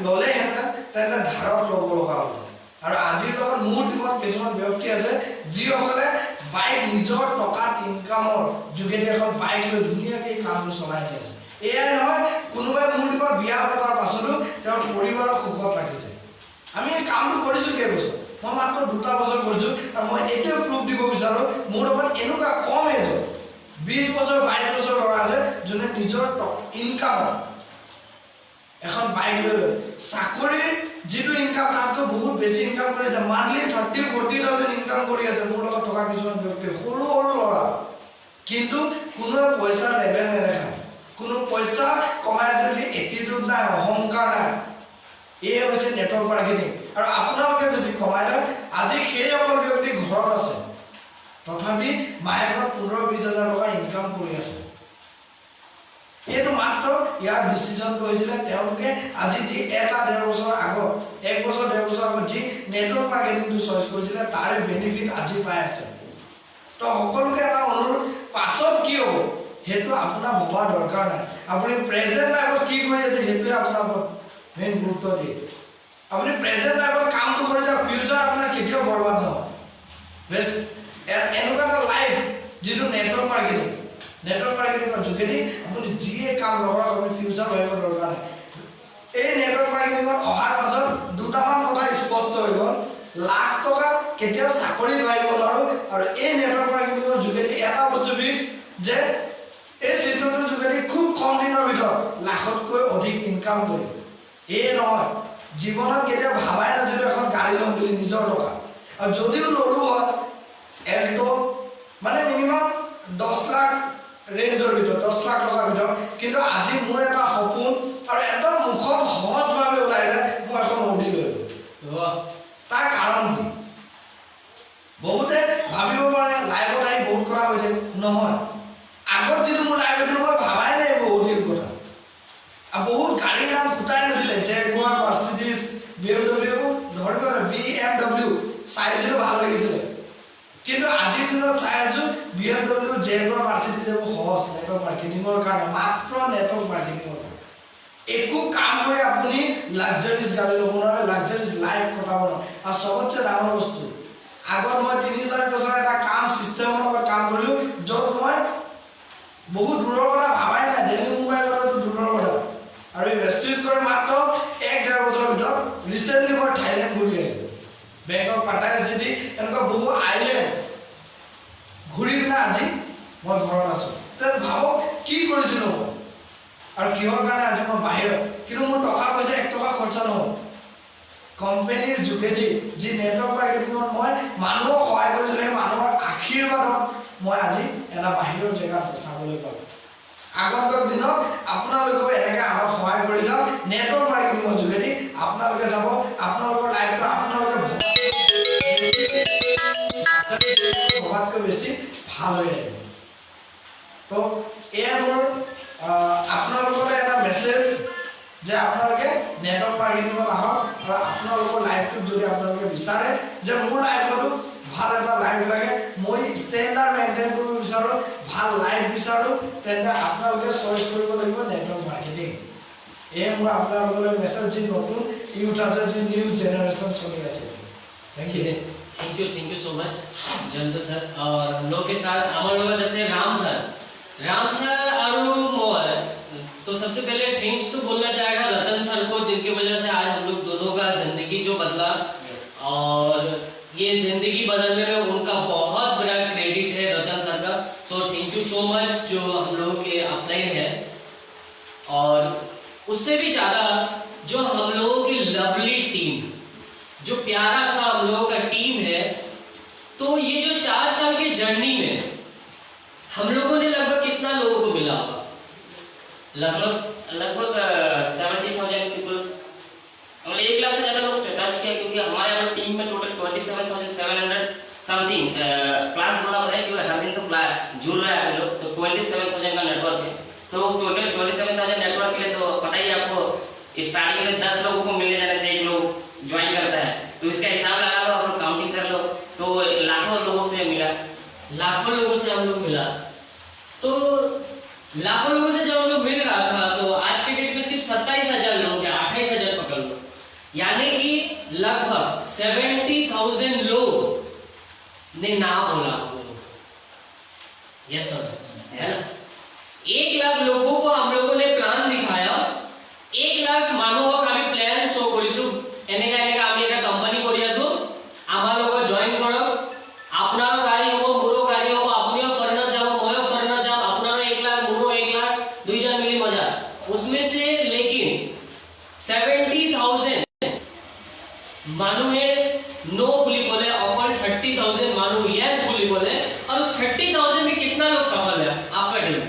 ল'লেহেঁতেন তেন্তে ধাৰত ল'ব লগা হ'ল আৰু আজিৰ লগত মোৰ টিমত কিছুমান ব্যক্তি আছে যিসকলে বাইক নিজৰ টকাত ইনকামৰ যোগেদি এখন বাইক লৈ ধুনীয়াকৈ কামটো চলাই নি আছে এয়াই নহয় কোনোবাই মোৰ টিমত বিয়া পতাৰ পাছতো তেওঁৰ পৰিবাৰক সুখত ৰাখিছে আমি এই কামটো কৰিছোঁ কেইবছৰ মই মাত্ৰ 2টা বছৰ কৰিছোঁ আৰু মই এইটোৱে প্ৰুফ দিব বিচাৰোঁ মোৰ লগত এনেকুৱা কম এজত 20 বছৰ 22 বছৰ ল'ৰা আছে যোনে নিজৰ ইনকামত এখন বাইক লৈ চাকৰিৰ যিটো ইনকাম তাতকৈ বহুত বেছি ইনকাম কৰি আছে মান্থলি 30-40,000 ইনকাম কৰি আছে মোৰ লগত থকা কিছুমান ব্যক্তি সৰু সৰু ল'ৰা কিন্তু কোনো পইচা লেভেল নেদেখায় কোনো পইচা কমাই আছে বুলি এটিটিউড নাই অহংকাৰ নাই এই হৈছে নেটৱৰ্ক মাৰ্কেটিং আৰু আপোনালোকে যদি কমাই লয় আজি সেই অকল ব্যক্তি ঘৰত আছে তথাপি মাহেকত 15-20,000 টকা ইনকাম কৰি আছে এইটো মাত্ৰ ইয়াৰ ডিসিশনটো হৈছিল তেওঁলোকে আজি যি এটা 1.5 বছৰ আগত 1 বছৰ 1.5 বছৰ আগত যি নেটৱৰ্ক মাৰ্কেটিংটো চইচ কৰিছিল তাৰে বেনিফিট আজি পাই আছে তো সকলোকে এটা অনুৰোধ পাছত কি হ'ব হেতু আপোনাৰ ভবা দৰকাৰ নাই আপুনি প্ৰেজেন্ট লাইফত কি কৰি আছে হেতুৱে আপোনাৰ মেইন গুৰুত্ব দিয়ে আপুনি প্ৰেজেন্ট লাইফত কামটো কৰি যাওক ফিউচাৰ আপোনাৰ কেতিয়াও বৰবাদ নহয় বেষ্ট এনেকুৱা এটা লাইফ যিটো নেটৱৰ্ক মাৰ্কেটিংৰ যোগেদি আপুনি যিয়ে কাম নকৰক আপুনি ফিউচাৰ ভাবিব দৰকাৰ নাই এই নেটৱৰ্ক মাৰ্কেটিংত অহাৰ পাছত দুটামান কথা স্পষ্ট হৈ গ'ল লাখ টকা কেতিয়াও চাকৰি পাইব নোৱাৰো আৰু এই নেটৱৰ্ক মাৰ্কেটিংৰ যোগেদি এটা বস্তু ফিক্স যে এই চিষ্টেমটোৰ যোগেদি খুব কম দিনৰ ভিতৰত লাখতকৈ অধিক ইনকাম ইনকাম কৰিম এই নহয় জীৱনত কেতিয়া ভাবাই নাছিলো এখন গাড়ী ল'ম বুলি নিজৰ টকা আৰু যদিও ল'লো হয় এল্টো মানে মিনিমাম 10 লাখ ৰেঞ্জৰ ভিতৰত 10 লাখ টকাৰ ভিতৰত কিন্তু আজি মোৰ এটা সপোন আৰু একদম মুখত সহজভাৱে ওলাই যায় মই এখন অডি লৈ ল'লো তাৰ কাৰণ কি বহুতে ভাবিব পাৰে লাইভত আহি বহুত কৰা হৈছে নহয় আগত যিটো মোৰ লাইভ আছিল মই ভাবাই নাই অডিৰ কথা আৰু বহুত গাড়ীৰ নাম ফুটাই নাছিলে জেগুৱাৰ মাৰ্চিডিজ BMW ধৰিব BMW চাইজটো ভাল লাগিছিলে কিন্তু আজিৰ দিনত চাই আছো BMW জেগুৱাৰ মাৰ্চিডিজ এইবোৰ সহজ নেটৱৰ্ক মাৰ্কেটিঙৰ কাৰণে মাত্ৰ নেটৱৰ্ক মাৰ্কেটিঙৰ কাৰণে একো কাম কৰি আপুনি লাক্সাৰিজ গাড়ী ল'ব নোৱাৰে লাক্সাৰিজ লাইফ কটাব নোৱাৰে আৰু সবতছে ডাঙৰ বস্তু আগত মই 3-4 বছৰ এটা কাম চিষ্টেমৰ লগত কাম কৰিলো য'ত মই বহুত দূৰৰ কথা ভাবাই নাই দিল্লী মুম্বাইৰ কথাটো দূৰৰ কথা আৰু ইনভেষ্টিজ কৰি মাত্ৰ 1-1.5 বছৰৰ ভিতৰত ৰিচেণ্টলি মই থাইলেণ্ড ঘূৰি আহিলোঁ বেংকক পাটায়া চিটি এনেকুৱা বহু আইলেণ্ড ঘূৰি পিনে আজি মই ঘৰত আছোঁ তেনে ভাবক কি কৰিছিলোঁ মই আৰু কিহৰ কাৰণে আজি মই বাহিৰত কিন্তু মোৰ টকা পইচা 1 টকা খৰচা নহ'ল কোম্পানীৰ যোগেদি যি নেটৱৰ্ক মাৰ্কেটিঙত মই মানুহক সহায় কৰিছিলোঁ সেই মানুহৰ আশীৰ্বাদত মই আজি এটা বাহিৰৰ জেগাত চাবলৈ পালোঁ আগন্তুক দিনত আপোনালোকেও এনেকৈ আমাক সহায় কৰি যাওক নেটৱৰ্ক মাৰ্কেটিঙৰ যোগেদি আপোনালোকে যাব আপোনালোকৰ লাইফটো আপোনালোকে ভবাতকৈ বেছি ভাল হৈ আহিব তো এয়া মোৰ আপোনালোকৰ এটা মেছেজ যে আপোনালোকে নেটৱৰ্ক মাৰ্কেটিঙত আহক আৰু আপোনালোকৰ লাইফটোত যদি আপোনালোকে বিচাৰে যে মোৰ লাইফতো ভাল এটা লাইফ লাগে মই ষ্টেণ্ডাৰ্ড মেইনটেইন কৰিব বিচাৰোঁ ভাল লাইফ বিচাৰোঁ তেন্তে আপোনালোকে চইচ কৰিব লাগিব নেটৱৰ্ক মাৰ্কেটিং এই মোৰ আপোনালোকলৈ মেছেজ যি নতুন ইউথ আছে যি নিউ জেনাৰেশ্যন চলি আছে thank you so much Jayant sir और हम लोग के साथ हमारे लोग जैसे राम सर और मोहन तो सबसे पहले थैंक्स तो बोलना चाहेगा रतन सर को जिनकी वजह से आज हम लोग दोनों का जिंदगी जो बदला और ये जिंदगी बदलने में उनका बहुत बड़ा क्रेडिट है रतन सर का so thank you so much जो हम लोग के अपलाइन है और उससे भी ज्यादा जो हम लोगों की लवली टीम जो प्यारा सा हम लोगों का टीम है तो ये जो 4 साल की जर्नी में हम लोगों ने लगभग कितना लोगों को मिला होगा लगभग 70,000 पीपल्स मतलब 1 लाख से ज्यादा लोग टच किया क्योंकि हमारे यहाँ टीम में टोटल 27,700 समथिंग क्लास बना है क्योंकि हर दिन तो जुड़ रहा है हम लोग तो 27,000 का नेटवर्क है तो उस टोटल 27,000 नेटवर्क के लिए तो पता ही आपको स्टार्टिंग में 10 लोगों को मिलने जाने से 1 लोग ज्वाइन करता है तो इसका हिसाब लगा लो आप लोग काउंटिंग कर लो तो लाखों लोगों से मिला हम लोग मिला तो लाखों लोगों से जब हम लोग मिल रहा था तो आज के डेट में सिर्फ 27,000 लोग या 28,000 पकड़ लो यानी कि लगभग 70,000 लोग ने नाम बोला यस सर 1 लाख लोगों को हम लोगों ने प्लान दिखाया 1 लाख মানুহক আমি প্ল্যান শো কৰিছো এনেকা আমি এটা কোম্পানী কৰি আছো আমাৰ লগত জয়েন কৰক আপোনাৰ গাড়ী হ'ব মোৰো গাড়ী হ'ব আপুনিও ফৰেনত যাব ময়ো ফৰেনত যাম আপোনাৰো 1 লাখ মোৰো 1 লাখ দুইজন মিলি মজা उसमें से लेकिन 70,000 মানুহে नो বুলি ক'লে অকল 30,000 মানুহ यस বুলি ক'লে और उस 30,000 में कितना लोग सफल है आपका टीम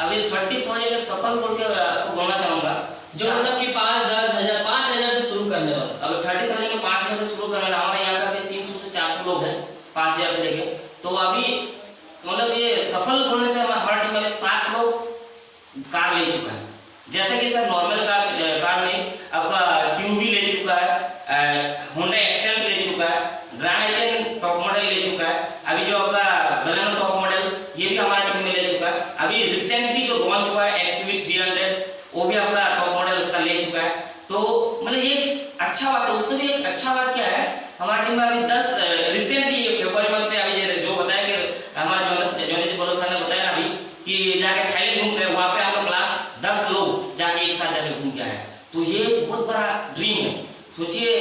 अभी 30,000 में सफल बोल के आपको बोलना चाहूंगा जो मतलब कि 5-10 हजार 5,000 से शुरू करने वाला अब 30,000 में 5,000 से शुरू करने वाला हमारे यहाँ का भी 300 से 400 लोग हैं 5,000 से लेके तो अभी मतलब ये सफल बोलने से हमारा टीम में 7 लोग कार ले चुका है जैसे कि सर नॉर्मल कार ने आपका ट्यूबी ले चुका है होंडा एक्सेंट ले चुका है ग्रैंड आइटेन टॉप मॉडल ले चुका है अभी जो आपका बलेनो टॉप मॉडल ये भी हमारे टीम में ले चुका है अभी रिसेंटली जो लॉन्च हुआ है XUV 300 वो भी आपका टॉप मॉडल उसका ले चुका है तो मतलब ये अच्छा बात है उससे भी एक अच्छा बात क्या है हमारी टीम में अभी 10 रिसेंटली फरवरी मंथ में अभी जो बताया कि हमारे जोनेश बोलो सर ने बताया अभी कि जाके थाईलैंड घूम गए वहाँ पे हम लोग लास्ट 10 लोग जाके एक साथ जाके घूम के आए तो ये बहुत बड़ा ड्रीम है सोचिए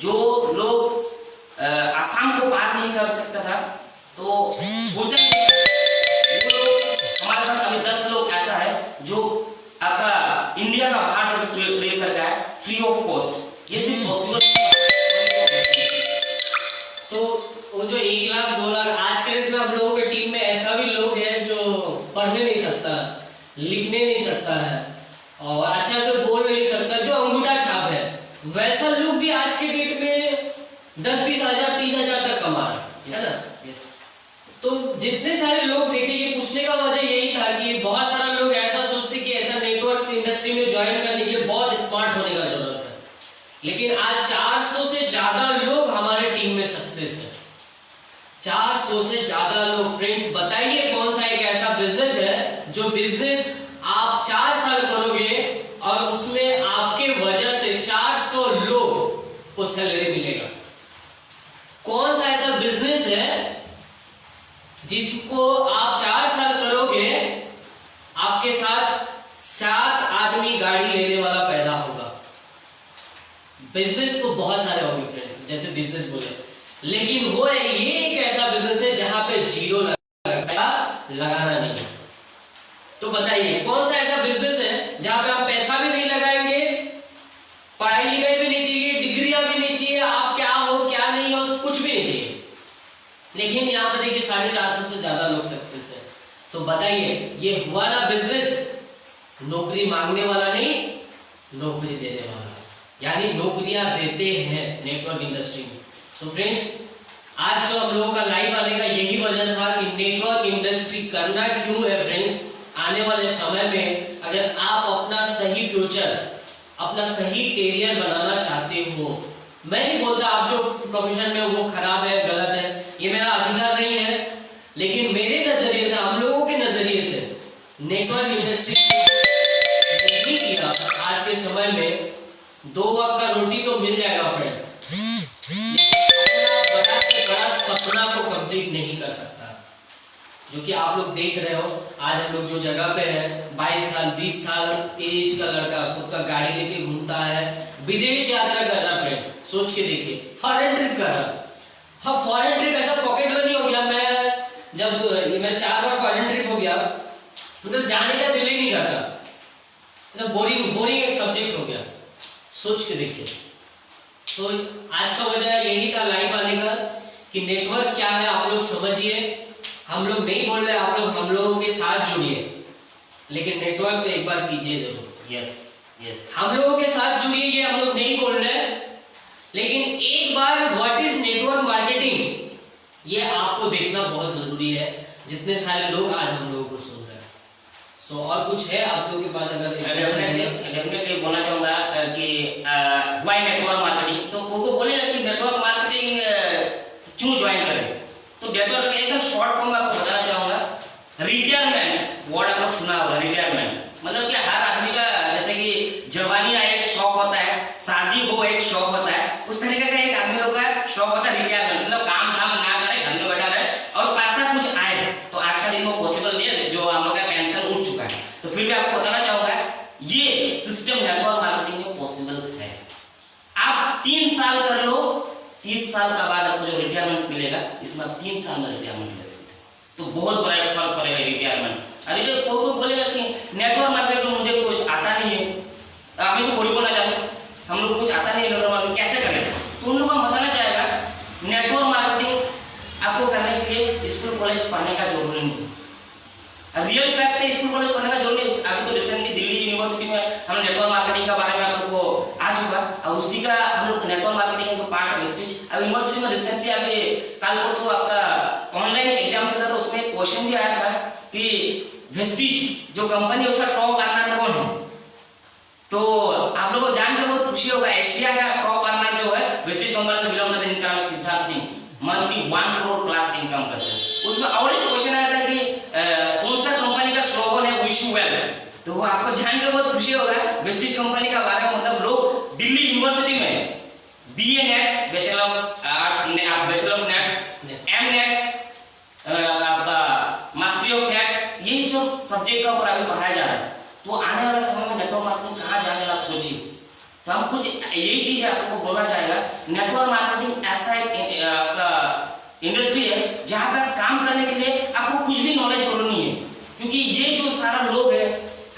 जो लोग आसाम को पार नहीं कर सकता था तो सोचा हमारे साथ अभी 10 लोग ऐसा है जो आपका इंडिया का बाहर जाकर ट्रेन लिखने नहीं सकता है और अच्छा से बोल नहीं सकता, जो अंगूठा छाप है, वैसा लोग भी आज के डेट में 10-20 हजार 30 हजार तक कमा रहे हैं, है ना? तो जितने सारे लोग देखे, ये पूछने का वजह यही था कि बहुत सारा लोग ऐसा सोचते कि ऐसा नेटवर्क इंडस्ट्री में ज्वाइन करने के लिए बहुत स्मार्ट होने का जरूरत है, लेकिन आज 400 से ज्यादा लोग हमारे टीम में सक्सेस है। 400 से ज्यादा लोग। फ्रेंड्स बताइए कौन सा एक ऐसा बिजनेस है जो बिजनेस आप 4 साल करोगे और उसमें आपके वजह से 400 लोग को सैलरी मिलेगा। कौन सा ऐसा बिजनेस है जिसको आप 4 साल करोगे, आपके साथ 7 आदमी गाड़ी लेने वाला पैदा होगा। बिजनेस तो बहुत सारे होंगे फ्रेंड्स, जैसे बिजनेस बोले, लेकिन वो है ये एक ऐसा बिजनेस है जहां पे जीरो लगाना नहीं है। तो बताइए कौन सा ऐसा बिजनेस है जहां पे आप पैसा भी नहीं लगाएंगे, पढ़ाई लिखाई भी नहीं चाहिए, डिग्रियां भी नहीं चाहिए, आप क्या हो क्या नहीं हो कुछ भी नहीं चाहिए, लेकिन यहाँ पे देखिए 450 से ज्यादा लोग सक्सेस है। तो बताइए ये हुआ ना बिजनेस, नौकरी मांगने वाला नहीं, नौकरी देने वाला, यानी नौकरियां देते हैं नेटवर्क इंडस्ट्री में। सो फ्रेंड्स, आज जो हम लोगों का लाइव आने का यही वजह था कि नेटवर्क इंडस्ट्री करना क्यों है। फ्रेंड्स, आने वाले समय में अगर आप अपना सही फ्यूचर, अपना सही कैरियर बनाना चाहते हो, मैं नहीं बोलता आप जो प्रोफेशन में वो खराब है, गलत है, ये मेरा अधिकार नहीं है, लेकिन मेरे नजरिए से, हम लोगों के नजरिए से नेटवर्क इंडस्ट्री नहीं किया आज के समय में 2 वक्त का रोटी तो मिल जाएगा फ्रेंड्स, बड़ा से बड़ा सपना को कंप्लीट नहीं कर सकता। जो कि आप लोग देख रहे हो, आज हम लोग जो जगह पे है, 22 साल 20 साल एज का लड़का खुद का गाड़ी लेके घूमता है, विदेश यात्रा कर रहा। फ्रेंड्स सोच के देखिए, फॉरेन ट्रिप कर रहा। हाँ, फॉरेन ट्रिप ऐसा पॉकेट मनी हो गया। मैं जब मेरा 4 बार फॉरेन ट्रिप हो गया, मतलब जाने का दिल ही नहीं करता, मतलब बोरिंग एक सब्जेक्ट हो गया। सोच के देखिए। तो आज का वजह यही था लाइव आने का कि नेटवर्क क्या है आप लोग समझिए। हम लोग नहीं बोल रहे, आप लोग हम लोगों के साथ जुड़िए, लेकिन नेटवर्क तो एक बार कीजिए जरूर। यस यस, हम लोगों के साथ जुड़िए, ये हम लोग नहीं बोल रहे, लेकिन एक बार व्हाट इज नेटवर्क मार्केटिंग ये आपको देखना बहुत जरूरी है, जितने सारे लोग आज हम लोगों को सुन रहे हैं। सो और कुछ है आप लोगों के पास? अगर डेफिनेटली बोलना चाहूंगा कि व्हाई नेटवर्क मार्केटिंग, तो वो बोलेगा कि नेटवर्क मार्केटिंग क्यों ज्वाइन करें। तो नेटवर्क एकदम शॉर्ट फॉर्म में आपको बताना चाहूंगा, रिटायरमेंट वर्ड आप लोग सुना होगा। रिटायरमेंट मतलब कि हर आदमी का, जैसे कि जवानी का एक शौक होता है, शादी हो एक शौक होता है, उस तरीके का एक आदमी लोग का शौक होता है रिटायरमेंट, मतलब काम धाम ना करे, घर में बैठा रहे और पैसा कुछ आए। तो आज का दिन वो पॉसिबल नहीं है, जो हम लोग का पेंशन उठ चुका है। तो फिर भी आपको बताना चाहूंगा, ये सिस्टम नेटवर्क मार्केटिंग में पॉसिबल है। आप 3 साल कर लो, 30 साल का बाद आपको जो रिटायरमेंट मिलेगा, इसमें आप 3 साल में रिटायरमेंट ले सकते हैं। तो बहुत बड़ा एक फर्क पड़ेगा रिटायरमेंट। अरे कोई बोलेगा कि नेटवर्क मार्केटिंग मुझे कुछ आता नहीं है, अभी तो कोई बोलना चाहते हम लोग कुछ आता नहीं है नेटवर्क मार्केटिंग कैसे करें, तो उन लोगों को बताना चाहेगा नेटवर्क मार्केटिंग आपको करने के लिए स्कूल कॉलेज पढ़ने का जरूरी नहीं। रियल फैक्ट है, स्कूल कॉलेज पढ़ने का जरूरी नहीं। अभी तो रिसेंटली दिल्ली यूनिवर्सिटी में हम नेटवर्क मार्केटिंग के बारे में आप लोग को आ चुका, और उसी का हम लोग नेटवर्क मार्केटिंग का पार्ट वेस्टेज। अब यूनिवर्सिटी में रिसेंटली अभी कल परसों आपका ऑनलाइन एग्जाम चला था, उसमें एक क्वेश्चन भी आया था कि वेस्टेज जो कंपनी है उसका टॉप अर्नर कौन है। तो आप लोगों को जान के बहुत खुशी होगा, एशिया का टॉप अर्नर जो है वेस्टेज कंपनी से बिलोंग करते हैं, इनका नाम Siddharth Singh, monthly 1 crore plus income करते हैं। उसमें और एक क्वेश्चन आया था कि कौन सा कंपनी का स्लोगन है विश यू वेल। तो वो आपको जान के बहुत खुशी होगा, वेस्टेज कंपनी का बारे में। मतलब लोग दिल्ली यूनिवर्सिटी में BA net, bachelor of arts, bachelor of nets, M nets, आपका मास्टरी ऑफ नेट्स, ये जो सब्जेक्ट का ऊपर अभी पढ़ाया जा रहा है। तो आने वाला समय में नेटवर्क मार्केटिंग कहाँ जाने वाला आप सोचिए। तो हम कुछ यही चीज आपको बोलना चाहेगा, नेटवर्क मार्केटिंग ऐसा एक आपका इंडस्ट्री है जहाँ पे आप काम करने के लिए आपको कुछ भी नॉलेज जरूर नहीं है, क्योंकि ये जो सारा लोग है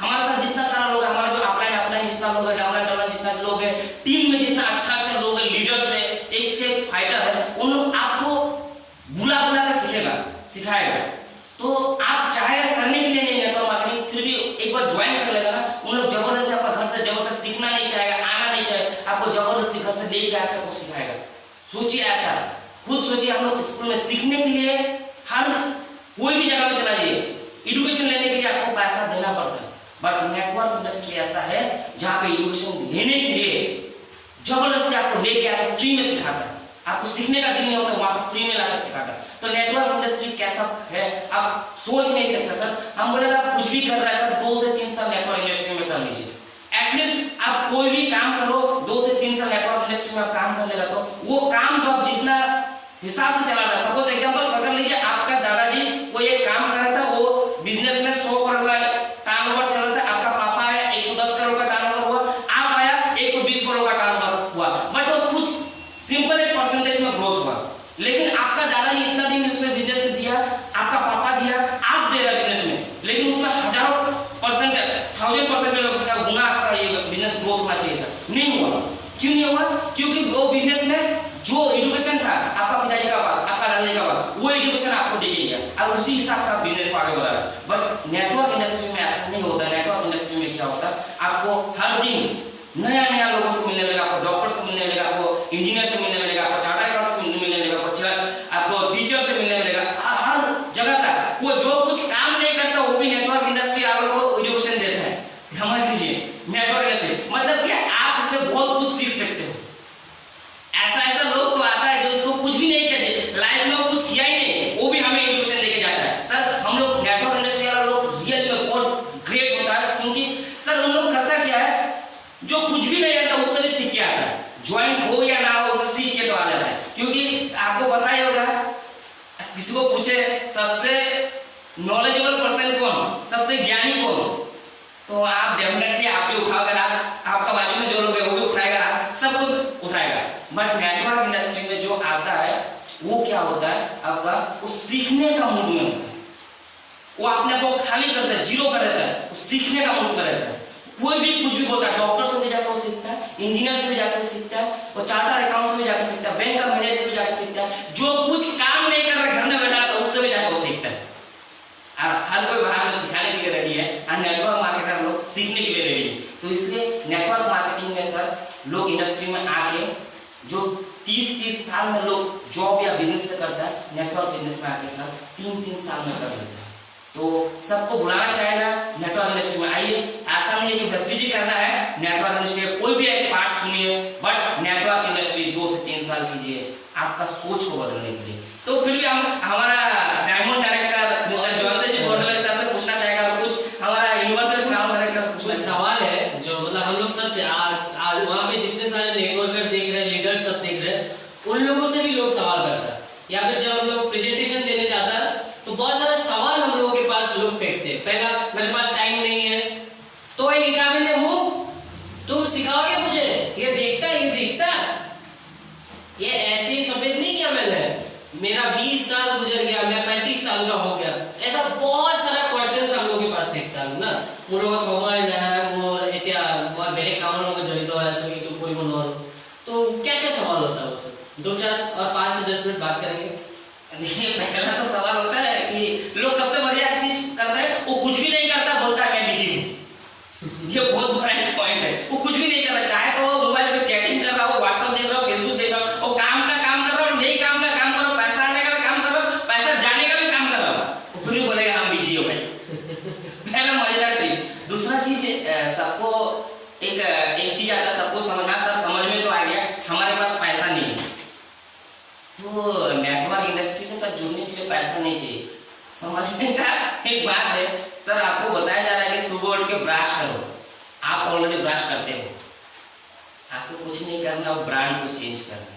हमारे साथ, जितना सारा लोग है, हमारा जो अपलाइन जितना लोग है, डाउनलाइन जितना लोग है, टीम में जितना अच्छा लोग है, लीडर्स है, एक से एक फाइटर है, उन लोग आपको बुला कर सिखाएगा। तो आप चाहे करने के लिए नहीं नेटवर्क मार्केटिंग, फिर भी एक बार अगर ज्वाइन कर लेगा ना, उन लोग जबरदस्ती आपका घर से जबरदस्ती सीखना नहीं चाहेगा, आना नहीं चाहे, आपको जबरदस्ती घर से लेके आकर आपको सिखाएगा। सोचिए ऐसा, खुद सोचिए, हम लोग स्कूल में सीखने के लिए हर कोई भी जगह में चला जाइए, एजुकेशन लेने के लिए आपको पैसा देना पड़ता है। बट नेटवर्क इंडस्ट्री ऐसा है जहाँ पे एजुकेशन लेने के लिए जबरदस्ती आपको लेके आकर फ्री में सिखाता है। आपको सीखने का दिल नहीं होता, वहां पर फ्री में लाकर सिखाता है। तो नेटवर्क इंडस्ट्री कैसा है आप सोच नहीं सकते सर। हम बोलेगा आप कुछ भी कर रहा है सर, 2 से 3 साल नेटवर्क इंडस्ट्री में कर लीजिए। एटलीस्ट आप कोई भी काम करो, 2 से 3 साल नेटवर्क इंडस्ट्री में आप काम कर लेगा तो वो काम जो आप जितना हिसाब से चला रहा है, सपोज एग्जांपल पकड़ लीजिए, आपका दादाजी कोई एक काम कर रहा था, वो बिजनेस में 100 करोड़ का टर्नओवर चल रहा था, आपका पापा आया 110 करोड़ का टर्नओवर हुआ, आप आया 120 करोड़ का टर्नओवर हुआ, बट वो कुछ सिंपल एक परसेंटेज में ग्रोथ हुआ। लेकिन आपका दादाजी इतना दिन उसमें बिजनेस में दिया, आपका पापा दिया, आप दे रहे बिजनेस में, लेकिन उसमें हजारों परसेंट 1000% उसका गुना आपका ये बिजनेस ग्रोथ होना चाहिए था, नहीं हुआ। क्यों नहीं हुआ? क्योंकि वो बिजनेस में जो एजुकेशन था आपका पिताजी का पास, आपका दादाजी का पास, वो एजुकेशन आपको दे गया और उसी हिसाब से आप बिजनेस को आगे बढ़ा रहे। बट नेटवर्क इंडस्ट्री में ऐसा नहीं होता। नेटवर्क इंडस्ट्री में क्या होता है, आपको हर दिन नया नया लोगों से मिलने मिलेगा, आपको डॉक्टर से मिलने मिलेगा, आपको इंजीनियर से मिलने मिलेगा, आपको चार्टर्ड अकाउंटेंट से मिलने मिलेगा, आपको टीचर से मिलने मिलेगा। हर जगह का वो जो कुछ काम नहीं करता वो भी नेटवर्क इंडस्ट्री आपको एजुकेशन देता है। समझ लीजिए, नेटवर्क इंडस्ट्री मतलब कि आप इससे बहुत कुछ सीख सकते हो। ऐसा लोग तो आता है जो उसको कुछ भी नहीं किया, लाइफ में कुछ किया ही नहीं, वो भी हमें एजुकेशन लेके जाता है। सर हम लोग नेटवर्क इंडस्ट्री वाला लोग रियल में बहुत ग्रेट होता है, क्योंकि सर उन लोग करता क्या है, जो कुछ भी नहीं आता उससे भी सीख के आता है। ज्वाइन हो या ना हो, उससे सीख के तो आ जाता है। क्योंकि आपको पता ही होगा, किसी को पूछे सबसे नॉलेजेबल पर्सन कौन, सबसे ज्ञानी कौन, तो आप डेफिनेटली आप भी उठाओगे हाथ, आपका बाजू में जो लोग है वो भी उठाएगा हाथ, सब कुछ उठाएगा। बट नेटवर्क इंडस्ट्री में जो आता है वो क्या होता है, आपका वो सीखने का मूड में होता है। वो अपने को खाली कर देता है, जीरो कर देता है, वो सीखने का मूड में रहता है। कोई भी कुछ भी बोलता है, डॉक्टर से भी जाकर वो सीखता है, इंजीनियर से भी जाकर सीखता है, वो चार्टर्ड अकाउंट से भी जाकर सीखता है, बैंक का मैनेजर से भी जाकर सीखता है। जो कुछ काम नहीं कर रहा घर में बैठा था उससे भी जाकर वो सीखता है। और हर कोई बाहर में सिखाने के लिए रेडी है और नेटवर्क मार्केटर लोग सीखने के लिए रेडी है। तो इसलिए नेटवर्क मार्केटिंग में सर लोग इंडस्ट्री में आके जो 30 साल में लोग जॉब या बिजनेस से करता है, नेटवर्क बिजनेस में आके सर 3 साल में कर लेता है। तो सबको बुलाना चाहेगा नेटवर्क इंडस्ट्री में आइए। ऐसा नहीं है कि प्रेस्टीज करना है, नेटवर्क इंडस्ट्री कोई भी एक पार्ट चुनिए, बट नेटवर्क इंडस्ट्री 2 से 3 साल कीजिए आपका सोच को बदलने के लिए। तो फिर भी हम हमारा डायमंड डायरेक्टर मिस्टर जॉनसन जी बोर्डले सर से पूछना चाहेगा कुछ, हमारा यूनिवर्सल क्राउन डायरेक्टर कुछ सवाल है जो मतलब हम लोग सबसे आज वहाँ पे जितने सारे नेटवर्कर देख रहे हैं, लीडर्स सब देख रहे हैं, उन लोगों से भी लोग सवाल करता है, या फिर जब हम लोग प्रेजेंटेशन देने जाता है तो बहुत सारे सवाल हम लोगों के पास लोग फेंकते हैं। पहला, मेरे पास टाइम नहीं है, तो एक काबिल मुंह तुम सिखाओगे मुझे, ये देखता ये ऐसे ही सफेद नहीं किया मैंने, मेरा 20 साल गुजर गया, मैं 35 साल का हो गया। ऐसा बहुत सारा क्वेश्चंस हम लोगों के पास देखता है ना, মোৰ লগত সময় নাই, মোৰ এতিয়া মই বেলেগ কামৰ লগত জড়িত হৈ আছো, এইটো কৰিব নোৱাৰো। तो क्या क्या सवाल होता है उससे? 2, 4 और 5 से 10 मिनट बात करेंगे। देखिए पहला तो सवाल होता है कि लोग सबसे बढ़िया चीज करते हैं, वो कुछ भी नहीं करता, बोलता है मैं बिजी हूँ। ये बहुत बड़ा पॉइंट है। वो कुछ भी नहीं कर रहा, चाहे तो मोबाइल पे चैटिंग कर रहा हो, व्हाट्सएप देख रहा हो, फेसबुक देख रहा हो, और काम का काम कर रहा हो, नहीं काम का काम कर रहा हो, पैसा आने का काम कर रहा हो, पैसा जाने का भी काम कर रहा हो, फिर भी बोलेगा हम बिजी हो भाई। पहला मजेदार टिप्स। दूसरा चीज सबको एक चीज आता है, सबको समझना, सर समझ में तो आ गया, हमारे पास पैसा नहीं है। तो नेटवर्क इंडस्ट्री के साथ जुड़ने के लिए पैसा नहीं चाहिए। समझने का एक बात है सर, आपको बताया जा रहा है कि सुबह उठ के ब्रश करो, आप ऑलरेडी ब्रश करते हो, आपको कुछ नहीं करना, वो ब्रांड को चेंज करना।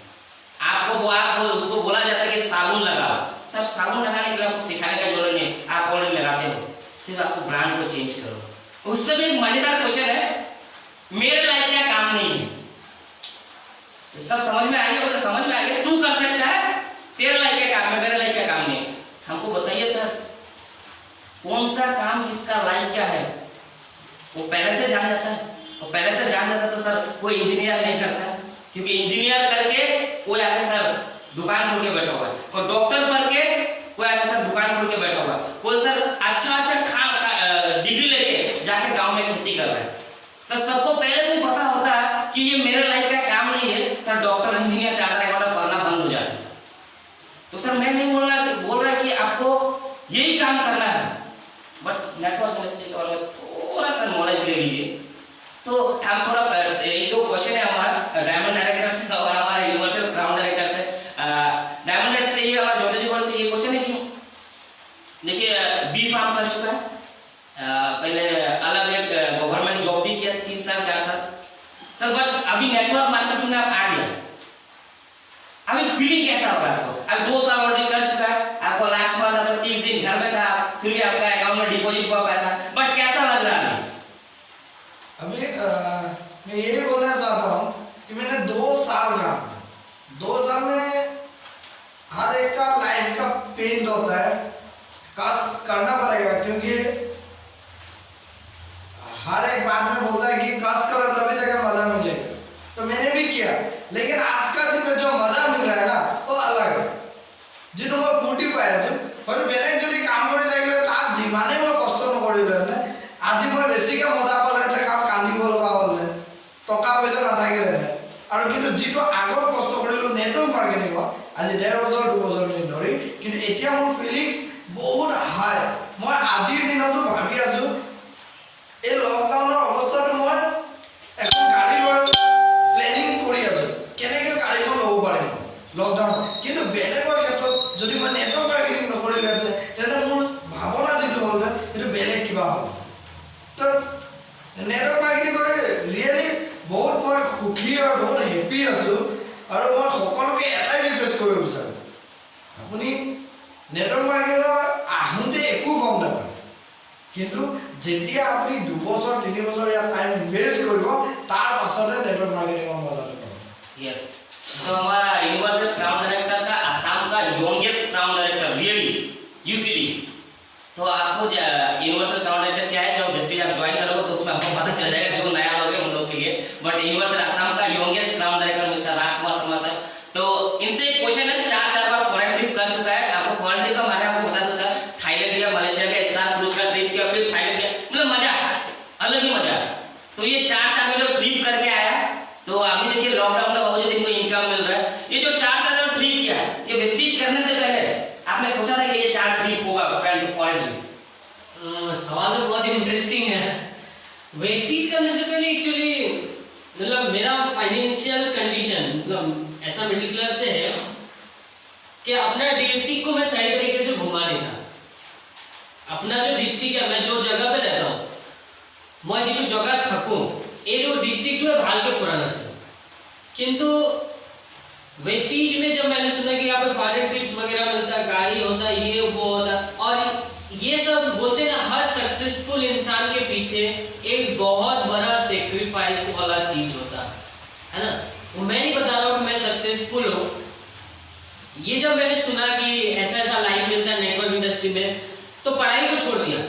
आपको उसको बोला जाता है कि साबुन लगाओ, सर साबुन लगाने के लिए आपको सिखाने का जरूरत नहीं, आप ऑलरेडी लगाते हो, सिर्फ आपको ब्रांड को चेंज करो। उससे भी एक मजेदार क्वेश्चन है, मेरे लायक क्या काम नहीं है। सब समझ में आ गया? बोले समझ में आ गया, तू कर सकता है, तेरे लायक क्या काम है, मेरे लायक क्या काम नहीं है। हमको बताइए सर, कौन सा काम किसका लायक क्या है, वो पहले से जान जाता है। और पहले से जान जाता तो सर कोई इंजीनियर नहीं करता, क्योंकि इंजीनियर करके कोई आके सर दुकान खोल के बैठा हुआ है, और डॉक्टर पढ़ के कोई आके सर दुकान खोल के बैठा हुआ है, कोई सर अच्छा डिग्री लेके जाके गांव में खेती कर रहा है। सर सबको पहले से पता होता है कि ये मेरे लाइफ का काम नहीं है, sir doctor engineer chartered accountant पढ़ना बंद हो जाता है। तो सर मैं नहीं बोल रहा कि आपको यही काम करना है, बट नेटवर्क इंडस्ट्री के बारे में थोड़ा सा नॉलेज ले लीजिए। तो हम थोड़ा एक दो क्वेश्चन है हमारा डायमंड डायरेक्टर से और हमारा यूनिवर्सल क्राउन डायरेक्टर से। डायमंड डायरेक्टर से ये हमारा ज्योति जी बोल से ये क्वेश्चन है कि देखिए बी फार्म कर चुका है, पहले अलग एक गवर्नमेंट जॉब भी किया 3 साल 4 साल सर, बट अभी नेटवर्क मार्केटिंग में आप आ गया, अभी फीलिंग कैसा हो रहा है आपको? अब 2 साल ऑलरेडी कर चुका है, आपको लास्ट मंथ था 30 दिन घर में था, फिर भी आपका अकाउंट में डिपॉजिट हुआ पैसा, बट कैसा लग रहा है अभी? मैं यही बोलना चाहता हूँ कि मैंने 2 साल काम किया। 2 साल में हर एक का लाइफ का पेन होता है, कष्ट करना पड़ेगा, क्योंकि हर एक बात में बोलता है कि कष्ट करो तभी जाकर मजा मिलेगा। तो मैंने भी किया, लेकिन आज का दिन में जो मजा मिल रहा है ना वो अलग है। जिन मैं बुटी पाइছো और बेलेग যদি কাম কৰি লাগিলে তাত যিমানে মই কষ্ট নকৰিলে আজি মই বেছিকে মজা পালে কাম কান্দিব লগা হ'লে টকা পইচা নাথাকিলে আৰু কিন্তু যিটো আগৰ কষ্ট কৰিলো নেটৱৰ্ক মাৰ্কেটিং আজি 1.5 বছৰ 2 বছৰ ধৰি, কিন্তু এতিয়া মোৰ ফিলিংস বহুত হাই। মই আজিৰ দিনতো ভাবি আছো এই লকডাউনৰ অৱস্থাটো মই এখন গাড়ী লোৱাৰ প্লেনিং কৰি আছো, কেনেকৈ গাড়ীখন ল'ব পাৰিম লকডাউন। কিন্তু বেলেগৰ ক্ষেত্ৰত যদি মই নেটৱৰ্ক মাৰ্কেটিং নকৰিলে তেন্তে মোৰ ভাৱনা যিটো হ'ল সেইটো বেলেগ কিবা হ'ল। তো নেটৱৰ্ক মাৰ্কেটিং কৰি ৰিয়েলি বহুত মই সুখী আৰু বহুত হেপী আছো। আৰু মই সকলোকে এটাই ৰিকুৱেষ্ট কৰিব বিচাৰোঁ, আপুনি নেটৱৰ্ক মাৰ্কেটিঙৰ আহোঁতে একো গম নাপায়, কিন্তু যেতিয়া আপুনি 2 বছৰ 3 বছৰ ইয়াত টাইম ইনভেষ্ট কৰিব তাৰ পাছতে নেটৱৰ্ক মাৰ্কেটিঙৰ মজাটো পাব। यस, तो हमारा यूनिवर्सल क्राउन डायरेक्टर का असम का youngest crown director really UCD. तो आपको यूनिवर्सल क्राउन डायरेक्टर क्या है, जब वेस्टेज आप ज्वाइन करोगे तो उसमें आपको पता चल जाएगा, जो नया लोग हैं उन लोग के लिए। बट यूनिवर्सल असम का youngest crown director mister Rajkumar Sharma sir, तो इनसे एक क्वेश्चन है, 4 बार फॉरेन ट्रिप कर चुका है। आपको फॉरेन ट्रिप का बारे में आपको बता दूं सर, थाईलैंड गया, मलेशिया गया, स्टार क्रूज का ट्रिप किया, फिर थाईलैंड गया, मतलब मजा अलग ही मजा। तो ये 4 में जब ट्रिप करके आया, तो अभी देखिए लॉकडाउन का बावजूद इनको इनकम मिल रहा है। ये जो 4 जब ट्रिप किया है, ये वेस्टेज करने से पहले आपने सोचा था कि ये 4 ट्रिप होगा फॉरेन ट्रिप? सवाल तो बहुत इंटरेस्टिंग है। वेस्टेज करने से पहले एक्चुअली मतलब मेरा फाइनेंशियल कंडीशन मतलब ऐसा मिडिल क्लास से है कि अपना डिस्ट्रिक्ट को मैं सही तरीके से घुमा नहीं था। अपना जो डिस्ट्रिक्ट है, मैं जो जगह पे रहता हूँ, मैं जो जगह থাকো এই डिस्ट्रिक्ट में भाल के पुराना से, किंतु वेस्टेज में जब मैंने सुना कि यहाँ पे फॉरेन ट्रिप्स वगैरह मिलता है, गाड़ी होता है, ये वो होता है, और ये सब बोलते हैं हर सक्सेसफुल इंसान के पीछे एक बहुत बड़ा सेक्रीफाइस वाला चीज होता है ना। मैं नहीं बता रहा हूँ कि मैं सक्सेसफुल हूँ। ये जब मैंने सुना कि ऐसा ऐसा लाइफ मिलता है नेटवर्क इंडस्ट्री में, तो पढ़ाई को छोड़ दिया,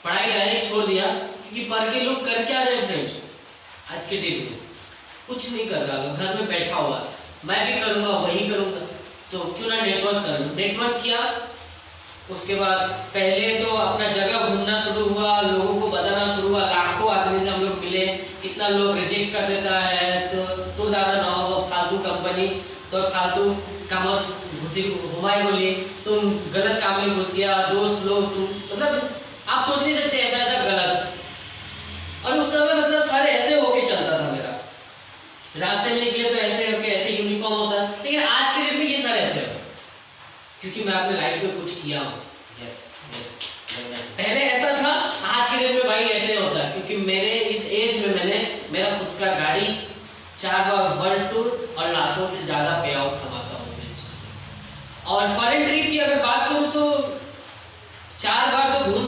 पढ़ाई डायरेक्ट छोड़ दिया, क्योंकि पढ़ के लोग कर क्या रहे हैं फ्रेंड्स आज के डेट में? कुछ नहीं कर रहा, घर में बैठा हुआ। मैं भी करूँगा, वही करूँगा, तो क्यों ना नेटवर्क करूँ। नेटवर्क किया, उसके बाद पहले तो अपना जगह घूमना शुरू हुआ, लोगों को बताना शुरू हुआ, लाखों आदमी से हम लोग मिले, कितना लोग रिजेक्ट कर देता है, तो दादा ना हो फालतू कंपनी, तो फालतू काम घुसी घुमाए बोली, तुम गलत काम में घुस गया, दोस्त लोग तुम मतलब आप सोच नहीं सकते ऐसा ऐसा गलत। और उस समय मतलब सारे ऐसे होके चलता था मेरा, रास्ते में निकले तो ऐसे होके ऐसे यूनिफॉर्म होता, लेकिन आज के डेट में ये सारे ऐसे हो, क्योंकि मैं अपने लाइफ में कुछ किया हूँ। यस यस, पहले ऐसा था, आज के डेट में भाई ऐसे होता है, क्योंकि मेरे इस एज में मैंने मेरा खुद का गाड़ी, 4 बार वर्ल्ड टूर और लाखों से ज्यादा पे आउट कमाता हूँ बिजनेस से। और फॉरेन ट्रिप की अगर बात करूँ तो 4 बार तो घूम,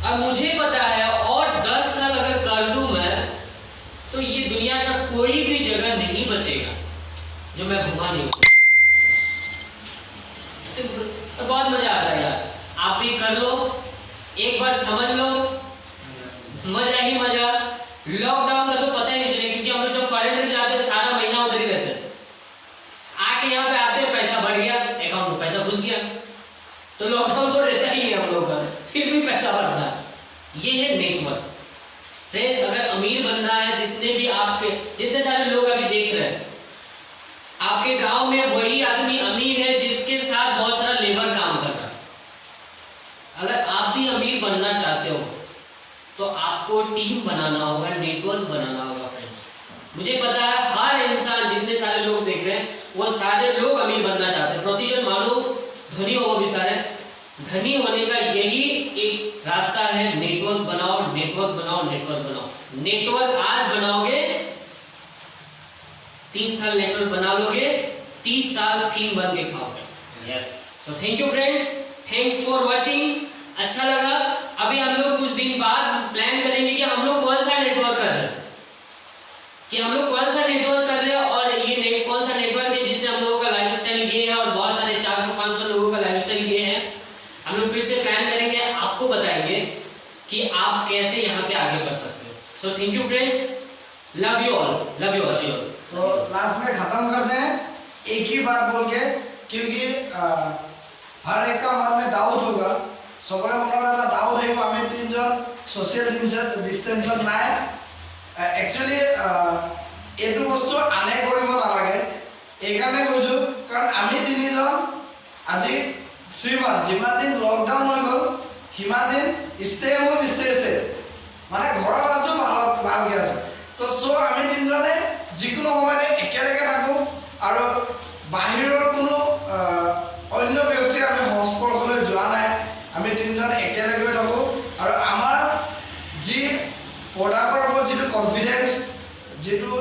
अब मुझे पता है और 10 साल अगर कर दूं मैं, तो ये दुनिया का कोई भी जगह नहीं बचेगा जो मैं घुमा नहीं हूं। और बहुत मजा आता है यार, आप भी कर लो, एक बार समझ लो, मजा ही मजा। लॉकडाउन का तो पता ही नहीं चले, क्योंकि हम लोग जब फॉरेन ट्रिप जाते हैं सारा महीना उधर ही रहते हैं, आके यहाँ पे आते हैं, पैसा बढ़ गया, अकाउंट में पैसा घुस गया, तो लॉकडाउन तो रहता ही है हम लोग का, फिर भी पैसा बढ़ ये है नेटवर्क। फ्रेंड्स, अगर अमीर बनना है, जितने सारे लोग अभी देख रहे हैं, आपके गांव में वही आदमी अमीर है जिसके साथ बहुत सारा लेबर काम कर रहा है। अगर आप भी अमीर बनना चाहते हो तो आपको टीम बनाना होगा, नेटवर्क बनाना होगा। फ्रेंड्स, मुझे पता है हर इंसान, जितने सारे लोग देख रहे हैं, वो सारे लोग अमीर बनना चाहते हैं। प्रतिजन मानो धनी होगा भी सारे। धनी होने का यही एक रास्ता है, नेटवर्क बनाओ, नेटवर्क बनाओ, नेटवर्क बनाओ। नेटवर्क आज बनाओगे, 3 साल नेटवर्क बना लोगे, 30 साल किंग बन के खाओगे। Yes, so thank you friends, thanks for watching. अच्छा लगा। अभी हम लोग कुछ दिन बाद प्लान करेंगे कि हम लोग कौन सा नेटवर्क कर रहे हैं, और ये कौन सा नेटवर्क है जिससे हम लोगों का लाइफस्टाइल ये है, और बहुत सारे 400-500 लोगों का लाइफस्टाइल ये है। हम लोग फिर से प्लान करेंगे, आपको बताएंगे कि आप कैसे यहाँ पे आगे बढ़ सकते हो। So thank you friends, love you all, love you all. तो लास्ट में खत्म करते हैं एक ही बात बोल के, क्योंकि हर एक का मन में डाउट होगा, सबरे मन में डाउट है आम 3 सोशल डिस्टेंशन ना। एक्चुअली এইটো বস্তু আনে কৰিব নালাগে, এইকাৰণে কৈছোঁ কাৰণ আমি 3জন আজি 3 মাহ যিমান দিন লকডাউন হৈ গ'ল সিমান দিন ষ্টে হোম ষ্টে ছেফ, মানে ঘৰত আছোঁ ভালকৈ আছোঁ। তো চ' আমি 3জনে যিকোনো সময়তে একেলগে থাকোঁ আৰু বাহিৰৰ কোনো অন্য ব্যক্তিৰ আমি সংস্পৰ্শলৈ যোৱা নাই। আমি 3জন একেলগে থাকোঁ আৰু আমাৰ যি প্ৰডাক্টৰ ওপৰত যিটো কনফিডেন্স, যিটো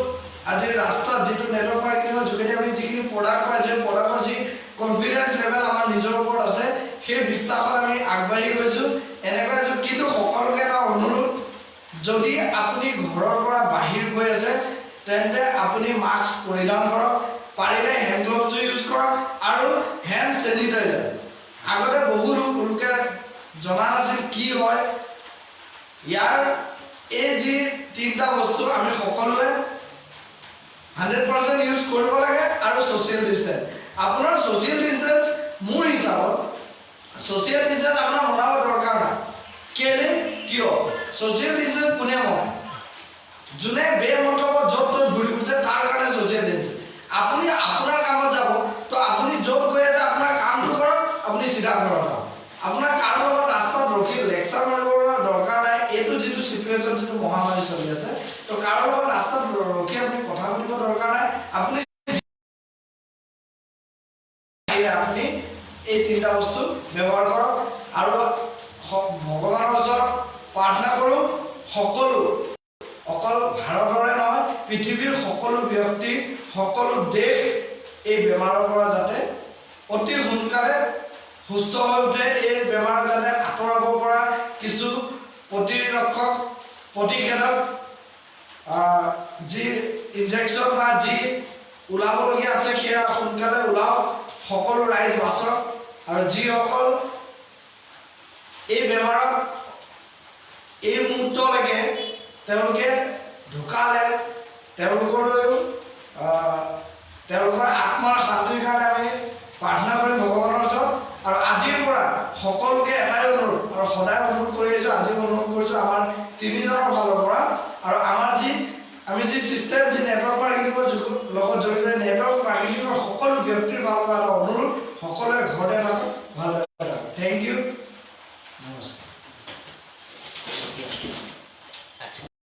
আজি ৰাস্তাত যিটো নেটৱৰ্ক মাৰ্কেটিঙৰ যোগেদি আমি যিখিনি প্ৰডাক্ট পাই, যে প্ৰডাক্টৰ যি কনফিডেন্স লেভেল আমাৰ নিজৰ ওপৰত আছে, সেই বিশ্বাসত আমি আগবাঢ়ি গৈছোঁ। এনেকৈ আছোঁ। কিন্তু সকলোকে এটা অনুৰোধ, যদি আপুনি ঘৰৰ পৰা বাহিৰ গৈ আছে তেন্তে আপুনি মাস্ক পৰিধান কৰক, পাৰিলে হেণ্ড গ্লভছ ইউজ কৰক আৰু হেণ্ড চেনিটাইজাৰ। আগতে বহু লোকে জনা নাছিল কি হয়। ইয়াৰ এই যি 3টা বস্তু আমি সকলোৱে 100% ইউজ কৰিব লাগে। আৰু ছ'চিয়েল ডিষ্টেন্স, আপোনাৰ ছ'চিয়েল ডিষ্টেন্স মোৰ হিচাপত ছ'চিয়েল ডিষ্টেন্স আপোনাৰ বনাব দৰকাৰ নাই। কেলে কিয় ছ'চিয়েল ডিষ্টেন্স কোনে বনায়? যোনে বেমতলবত য'ত ত'ত ঘূৰি ফুৰিছে তাৰ কাৰণে ছ'চিয়েল ডিষ্টেন্স। আপুনি আপোনাৰ কামত যাব, তো আপুনি য'ত গৈ আছে আপোনাৰ কামটো কৰক, আপুনি চিধা ঘৰত আহক। আপোনাৰ কাৰো লগত ৰাস্তাত ৰখি লেকচাৰ মাৰিবৰ দৰকাৰ নাই। এইটো যিটো চিটুৱেশ্যন, যিটো মহামাৰী চলি আছে, তো কাৰো লগত ৰাস্তাত ৰখি আপুনি কথা পাতিব দৰকাৰ নাই। আপুনি এই 3টা বস্তু ব্যৱহাৰ কৰক আৰু ভগৱানৰ ওচৰত প্ৰাৰ্থনা কৰোঁ, সকলো অকল ভাৰতৰে নহয় পৃথিৱীৰ সকলো ব্যক্তি, সকলো দেশ এই বেমাৰৰ পৰা যাতে অতি সোনকালে সুস্থ হৈ উঠে, এই বেমাৰ যাতে আঁতৰাব পৰা কিছু প্ৰতিৰক্ষক প্ৰতিষেধক যি ইনজেকশ্যন বা যি ওলাবলগীয়া আছে সেয়া সোনকালে ওলাওক, সকলো ৰাইজ বাচক। আৰু যিসকল এই বেমাৰত এই মুহূৰ্তলৈকে তেওঁলোকে ঢুকালে, তেওঁলোকলৈও তেওঁলোকৰ আত্মাৰ শান্তিৰ কাৰণে আমি প্ৰাৰ্থনা কৰিম ভগৱানৰ ওচৰত। আৰু আজিৰ পৰা সকলোকে এটাই অনুৰোধ, আৰু সদায় অনুৰোধ কৰি আহিছোঁ, আজিও অনুৰোধ কৰিছোঁ আমাৰ 3জনৰ ফালৰ পৰা। আৰু আমাৰ আমি যি ছিষ্টেম, যি নেটৱৰ্ক মাৰ্কেটিঙৰ লগত জড়িত, নেটৱৰ্ক মাৰ্কেটিঙৰ সকলো ব্যক্তিৰ ফালৰ পৰা এটা অনুৰোধ, সকলোৱে